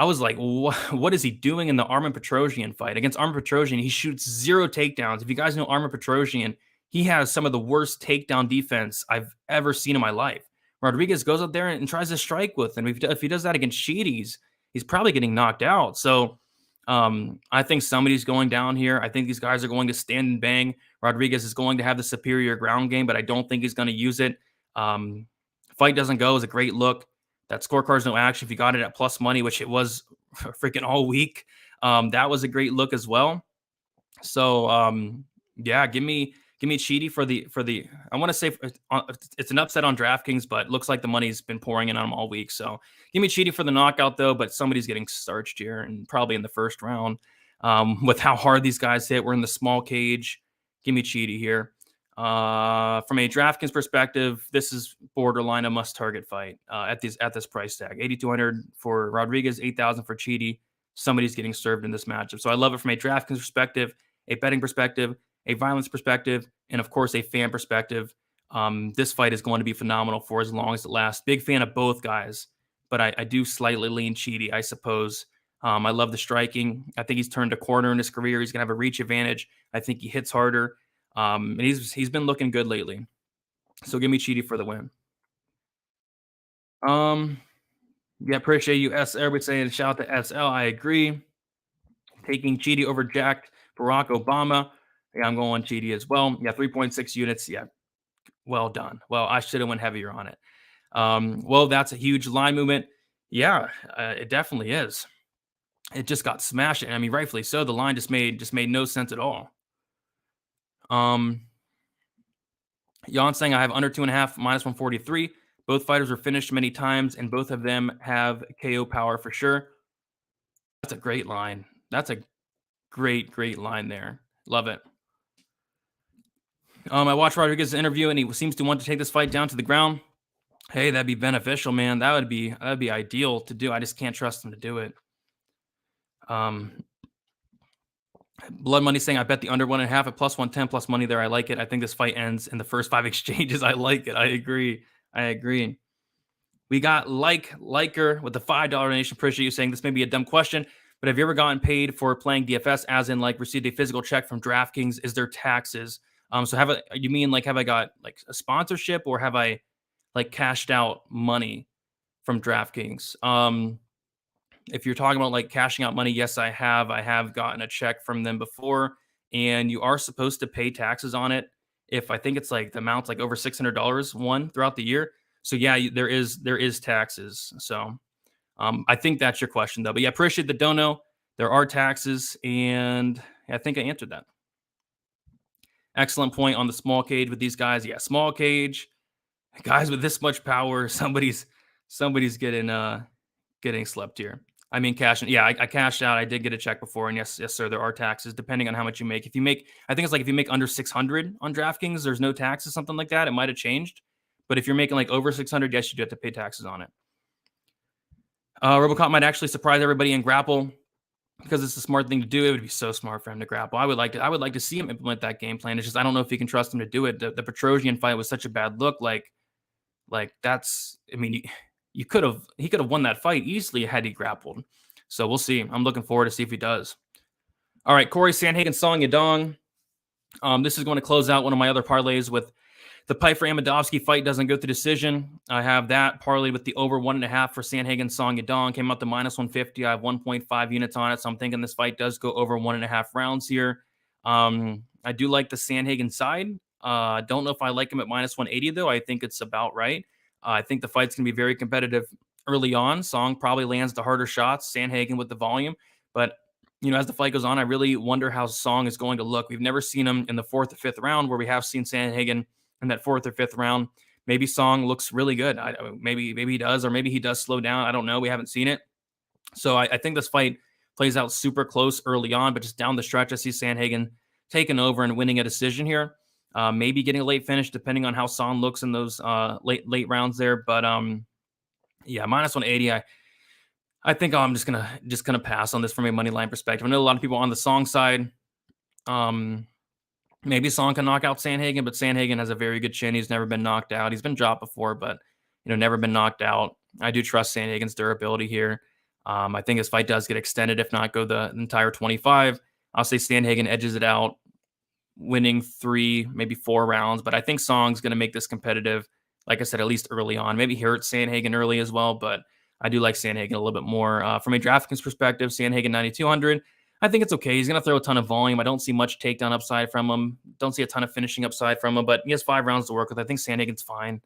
was like, what is he doing in the Armen Petrosyan fight? Against Armen Petrosyan, he shoots 0 takedowns. If you guys know Armen Petrosyan, he has some of the worst takedown defense I've ever seen in my life. Rodriguez goes up there and tries to strike with him. If he does that against Chidi, he's probably getting knocked out. So I think somebody's going down here. I think these guys are going to stand and bang. Rodriguez is going to have the superior ground game, but I don't think he's going to use it. Fight doesn't go is a great look. That scorecard's no action. If you got it at plus money, which it was freaking all week, that was a great look as well. So yeah, give me Chidi for the. I want to say it's an upset on DraftKings, but looks like the money's been pouring in on him all week. So give me Chidi for the knockout though. But somebody's getting starched here, and probably in the first round. With how hard these guys hit, we're in the small cage. Give me Chidi here. From a DraftKings perspective, this is borderline a must-target fight at this price tag. 8,200 for Rodriguez, 8,000 for Chidi. Somebody's getting served in this matchup. So I love it from a DraftKings perspective, a betting perspective, a violence perspective, and of course a fan perspective. This fight is going to be phenomenal for as long as it lasts. Big fan of both guys, but I do slightly lean Chidi, I suppose. I love the striking. I think he's turned a corner in his career. He's going to have a reach advantage. I think he hits harder. And he's been looking good lately. So give me Chidi for the win. Yeah, appreciate you, S. Everybody saying shout out to SL. I agree. Taking Chidi over Jack Barack Obama. Yeah, I'm going Chidi as well. Yeah, 3.6 units. Yeah, well done. Well, I should have went heavier on it. Well, that's a huge line movement. Yeah, it definitely is. It just got smashed. I mean, rightfully so. The line just made no sense at all. Jan saying I have under 2.5 minus 143. Both fighters were finished many times, and both of them have KO power for sure. That's a great line. That's a great line there. Love it. I watched Rodriguez's interview, and he seems to want to take this fight down to the ground. Hey, that'd be beneficial, man. That'd be ideal to do. I just can't trust him to do it. Blood Money saying I bet the under 1.5 at plus 110 plus money there. I like it. I think this fight ends in the first 5 exchanges. I like it. I agree. We got Liker with the $5 donation. Appreciate you saying this may be a dumb question, but have you ever gotten paid for playing DFS, as in like received a physical check from DraftKings? Is there taxes? So have I got like a sponsorship, or have I like cashed out money from DraftKings? If you're talking about like cashing out money, yes, I have. I have gotten a check from them before, and you are supposed to pay taxes on it. If I think it's like the amount's like over $600 throughout the year. So yeah, there is taxes. So I think that's your question though. But yeah, appreciate the dono. There are taxes, and I think I answered that. Excellent point on the small cage with these guys. Yeah, small cage guys with this much power. Somebody's getting slept here. I mean, cashing. Yeah, I cashed out. I did get a check before, and yes, sir, there are taxes depending on how much you make. If you make, I think it's like if you make under 600 on DraftKings, there's no taxes, something like that. It might have changed, but if you're making like over 600, yes, you do have to pay taxes on it. Robocop might actually surprise everybody and grapple because it's a smart thing to do. It would be so smart for him to grapple. I would like to see him implement that game plan. It's just I don't know if you can trust him to do it. The Petrosyan fight was such a bad look. Like that's. I mean. He could have won that fight easily had he grappled. So we'll see. I'm looking forward to see if he does. All right, Corey Sandhagen, Song Yadong. This is going to close out one of my other parlays with the Piper Amidovsky fight doesn't go to decision. I have that parlay with the over 1.5 for Sandhagen, Song Yadong. Came out to minus 150. I have 1.5 units on it, so I'm thinking this fight does go over 1.5 rounds here. I do like the Sandhagen side. Don't know if I like him at minus 180 though. I think it's about right. I think the fight's going to be very competitive early on. Song probably lands the harder shots, Sandhagen with the volume. But, as the fight goes on, I really wonder how Song is going to look. We've never seen him in the 4th or 5th round, where we have seen Sandhagen in that 4th or 5th round. maybe Song looks really good. Maybe he does, or maybe he does slow down. I don't know. We haven't seen it. So I think this fight plays out super close early on, but just down the stretch, I see Sandhagen taking over and winning a decision here. Maybe getting a late finish, depending on how Song looks in those late rounds there. But yeah, minus 180. I think I'm just gonna pass on this from a money line perspective. I know a lot of people on the Song side. Maybe Song can knock out Sandhagen, but Sandhagen has a very good chin. He's never been knocked out. He's been dropped before, but never been knocked out. I do trust Sandhagen's durability here. I think his fight does get extended, if not go the entire 25. I'll say Sandhagen edges it out, winning 3, maybe 4 rounds. But I think Song's going to make this competitive, like I said, at least early on. Maybe hurt Sandhagen early as well, but I do like Sandhagen a little bit more. From a Draftkings perspective, Sandhagen 9,200. I think it's okay. He's going to throw a ton of volume. I don't see much takedown upside from him. Don't see a ton of finishing upside from him, but he has 5 rounds to work with. I think Sandhagen's fine.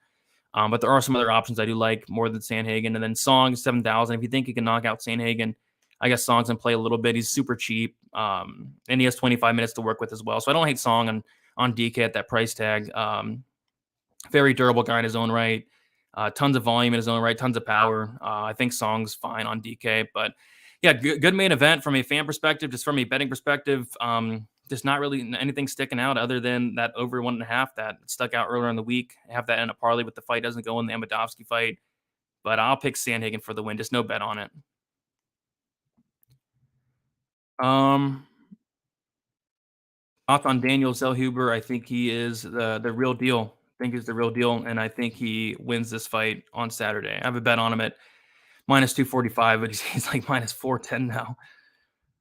But there are some other options I do like more than Sandhagen. And then Song, 7,000. If you think he can knock out Sandhagen, I guess Song's going to play a little bit. He's super cheap. And he has 25 minutes to work with as well. So I don't hate Song on DK at that price tag. Very durable guy in his own right. Tons of volume in his own right. Tons of power. I think Song's fine on DK. But yeah, good main event from a fan perspective. Just from a betting perspective, just not really anything sticking out other than that over 1.5 that stuck out earlier in the week. I have that in a parlay with the fight doesn't go in the Amedovski fight. But I'll pick Sandhagen for the win. Just no bet on it. Thoughts on Daniel Zellheber? I think he is the real deal. I think he's the real deal, and I think he wins this fight on Saturday. I have a bet on him at minus 245, but he's like minus 410 now.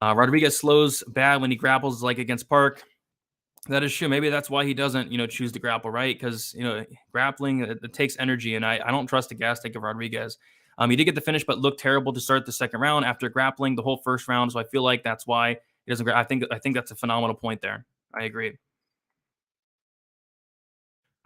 Rodriguez slows bad when he grapples, like against Park. That is true. Maybe that's why he doesn't, choose to grapple, right? Because, grappling, it takes energy, and I don't trust the gas tank of Rodriguez. He did get the finish, but looked terrible to start the second round after grappling the whole first round. So I feel like that's why he doesn't. I think that's a phenomenal point there. I agree.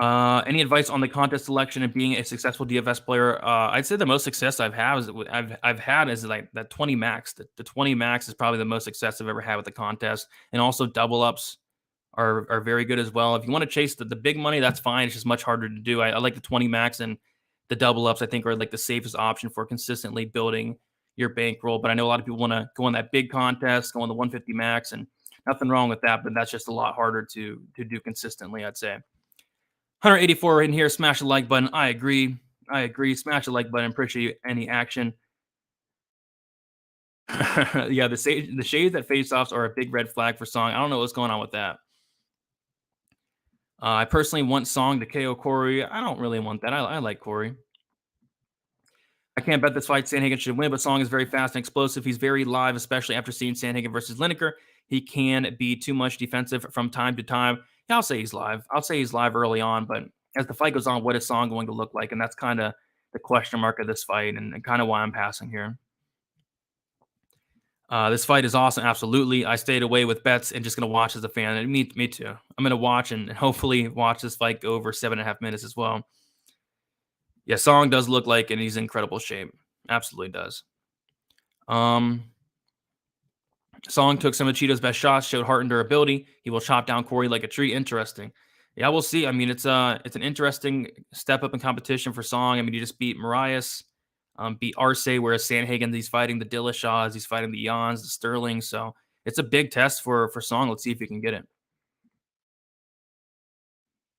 Any advice on the contest selection and being a successful DFS player? I'd say the most success I've had is like that 20 max. The 20 max is probably the most success I've ever had with the contest, and also double ups are very good as well. If you want to chase the big money, that's fine. It's just much harder to do. I like the 20 max, and the double ups I think are like the safest option for consistently building your bankroll. But I know a lot of people want to go on that big contest, go on the 150 max, and nothing wrong with that. But that's just a lot harder to do consistently, I'd say. 184 in here. Smash the like button. I agree. Smash the like button. Appreciate any action. Yeah, the shades at face-offs are a big red flag for Song. I don't know what's going on with that. I personally want Song to KO Corey. I don't really want that. I like Corey. I can't bet this fight Sandhagen should win, but Song is very fast and explosive. He's very live, especially after seeing Sandhagen versus Lineker. He can be too much defensive from time to time. Yeah, I'll say he's live. I'll say he's live early on, but as the fight goes on, what is Song going to look like? And that's kind of the question mark of this fight and kind of why I'm passing here. This fight is awesome. Absolutely. I stayed away with bets and just going to watch as a fan. And me too. I'm going to watch and hopefully watch this fight go over 7.5 minutes as well. Yeah, Song does look like, and he's in incredible shape. Absolutely does. Song took some of Cheeto's best shots, showed heart and durability. He will chop down Corey like a tree. Interesting. Yeah, we'll see. I mean, it's an interesting step up in competition for Song. I mean, he just beat Marias, beat Arce, whereas Sandhagen, he's fighting the Dillashaws, he's fighting the Jans, the Sterling. So it's a big test for Song. Let's see if he can get it.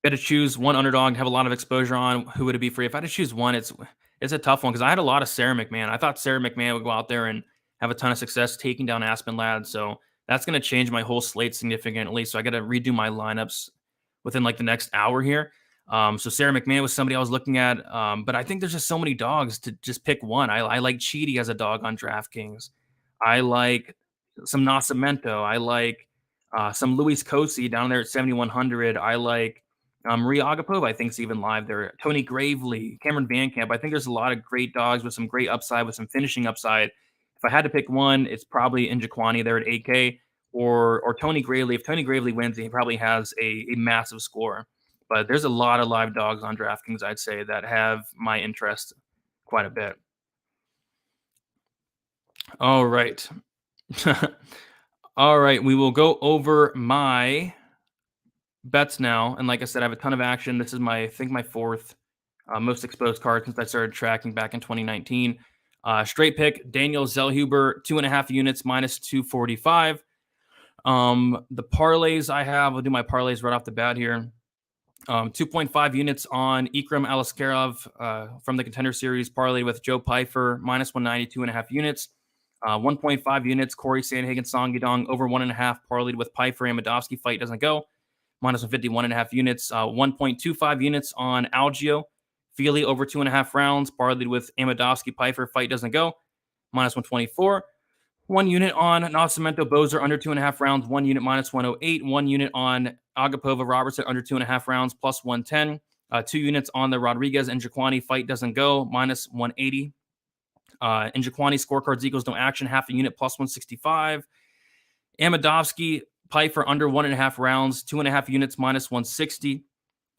Got to choose one underdog and have a lot of exposure on. Who would it be for you? If I had to choose one, it's a tough one because I had a lot of Sarah McMahon. I thought Sarah McMahon would go out there and have a ton of success taking down Aspen Ladd. So that's going to change my whole slate significantly. So I got to redo my lineups within like the next hour here. So Sarah McMahon was somebody I was looking at. But I think there's just so many dogs to just pick one. I like Chidi as a dog on DraftKings. I like some Nascimento. I like some Luis Cosi down there at 7,100. I like Maria Agapova, I think, is even live there. Tony Gravely, Cameron VanCamp. I think there's a lot of great dogs with some great upside, with some finishing upside. If I had to pick one, it's probably Njokuani there at 8K or Tony Gravely. If Tony Gravely wins, he probably has a massive score. But there's a lot of live dogs on DraftKings, I'd say, that have my interest quite a bit. All right. All right. We will go over my bets now. And like I said, I have a ton of action. This is I think my fourth Most exposed card since I started tracking back in 2019. Straight pick, Daniel Zellheber, 2.5 units, minus 245. The parlays I have, I'll do my parlays right off the bat here. 2.5 units on Ikram Aleksandar from the Contender Series, parlay with Joe Pyfer, minus 190, 2.5 units. 1.5 units, Corey Sandhagen, Song Yadong, over 1.5, parlayed with Pyfer. Amadovsky fight doesn't go, minus 150, 1.5 units. 1.25 units on Algeo, Fili, over 2.5 rounds, parlayed with Amadovsky, Pyfer, fight doesn't go, minus 124. 1 unit on Nascimento Bozer, under 2.5 rounds, 1 unit, minus 108. 1 unit on Agapova Robertson, under 2.5 rounds, plus 110. 2 units on the Rodriguez and Jaquani, fight doesn't go, minus 180. In Jaquani, scorecards equals no action, half a unit, plus 165. Amadovsky, Pyfer, under 1.5 rounds, 2.5 units, minus 160.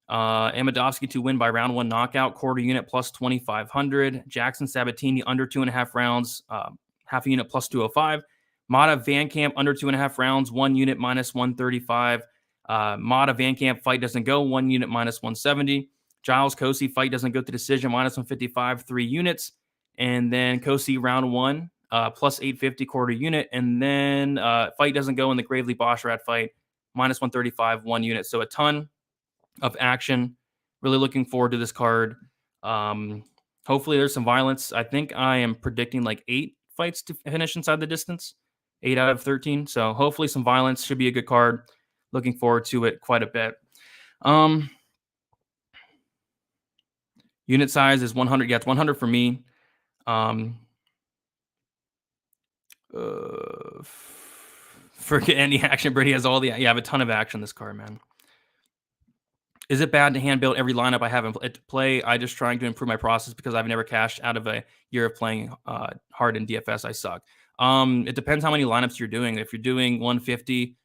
Amadovsky to win by round 1 knockout, quarter unit, plus 2,500. Jackson Sabatini, under 2.5 rounds, half a unit, plus 205. Mata VanCamp, under 2.5 rounds, 1 unit, minus 135. Mata VanCamp, fight doesn't go, 1 unit, minus 170. Giles Costa, fight doesn't go to decision, minus 155, 3 units. And then Costa round 1, plus 850, quarter unit. And then fight doesn't go in the Gravely Basharat fight, minus 135, 1 unit. So a ton of action. Really looking forward to this card. Hopefully there's some violence. I think I am predicting like 8 fights to finish inside the distance, 8 out of 13. So hopefully some violence. Should be a good card. Looking forward to it quite a bit. Unit size is 100. Yeah, it's 100 for me. Forget any action. Brady has all the. Yeah, I have a ton of action this card, man. Is it bad to hand build every lineup I have in play? I just trying to improve my process because I've never cashed out of a year of playing hard in DFS. I suck. It depends how many lineups you're doing. If you're doing 150,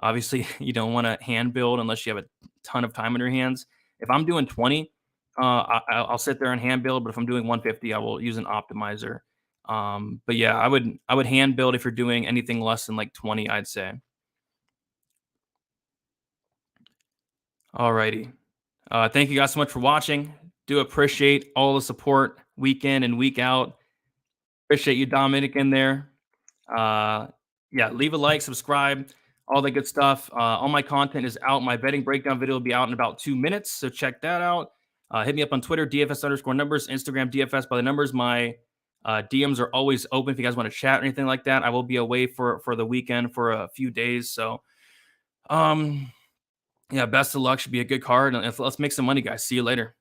obviously you don't want to hand build unless you have a ton of time in your hands. If I'm doing 20, I'll sit there and hand build. But if I'm doing 150, I will use an optimizer. But yeah, I would hand build if you're doing anything less than like 20, I'd say. Alrighty. Thank you guys so much for watching. Do appreciate all the support week in and week out. Appreciate you, Dominic, in there. Yeah, leave a like, subscribe, all that good stuff. All my content is out. My betting breakdown video will be out in about 2 minutes, so check that out. Hit me up on Twitter, DFS_numbers, Instagram, DFS by the numbers. My DMs are always open if you guys want to chat or anything like that. I will be away for the weekend for a few days, so yeah, best of luck. Should be a good card. Let's make some money, guys. See you later.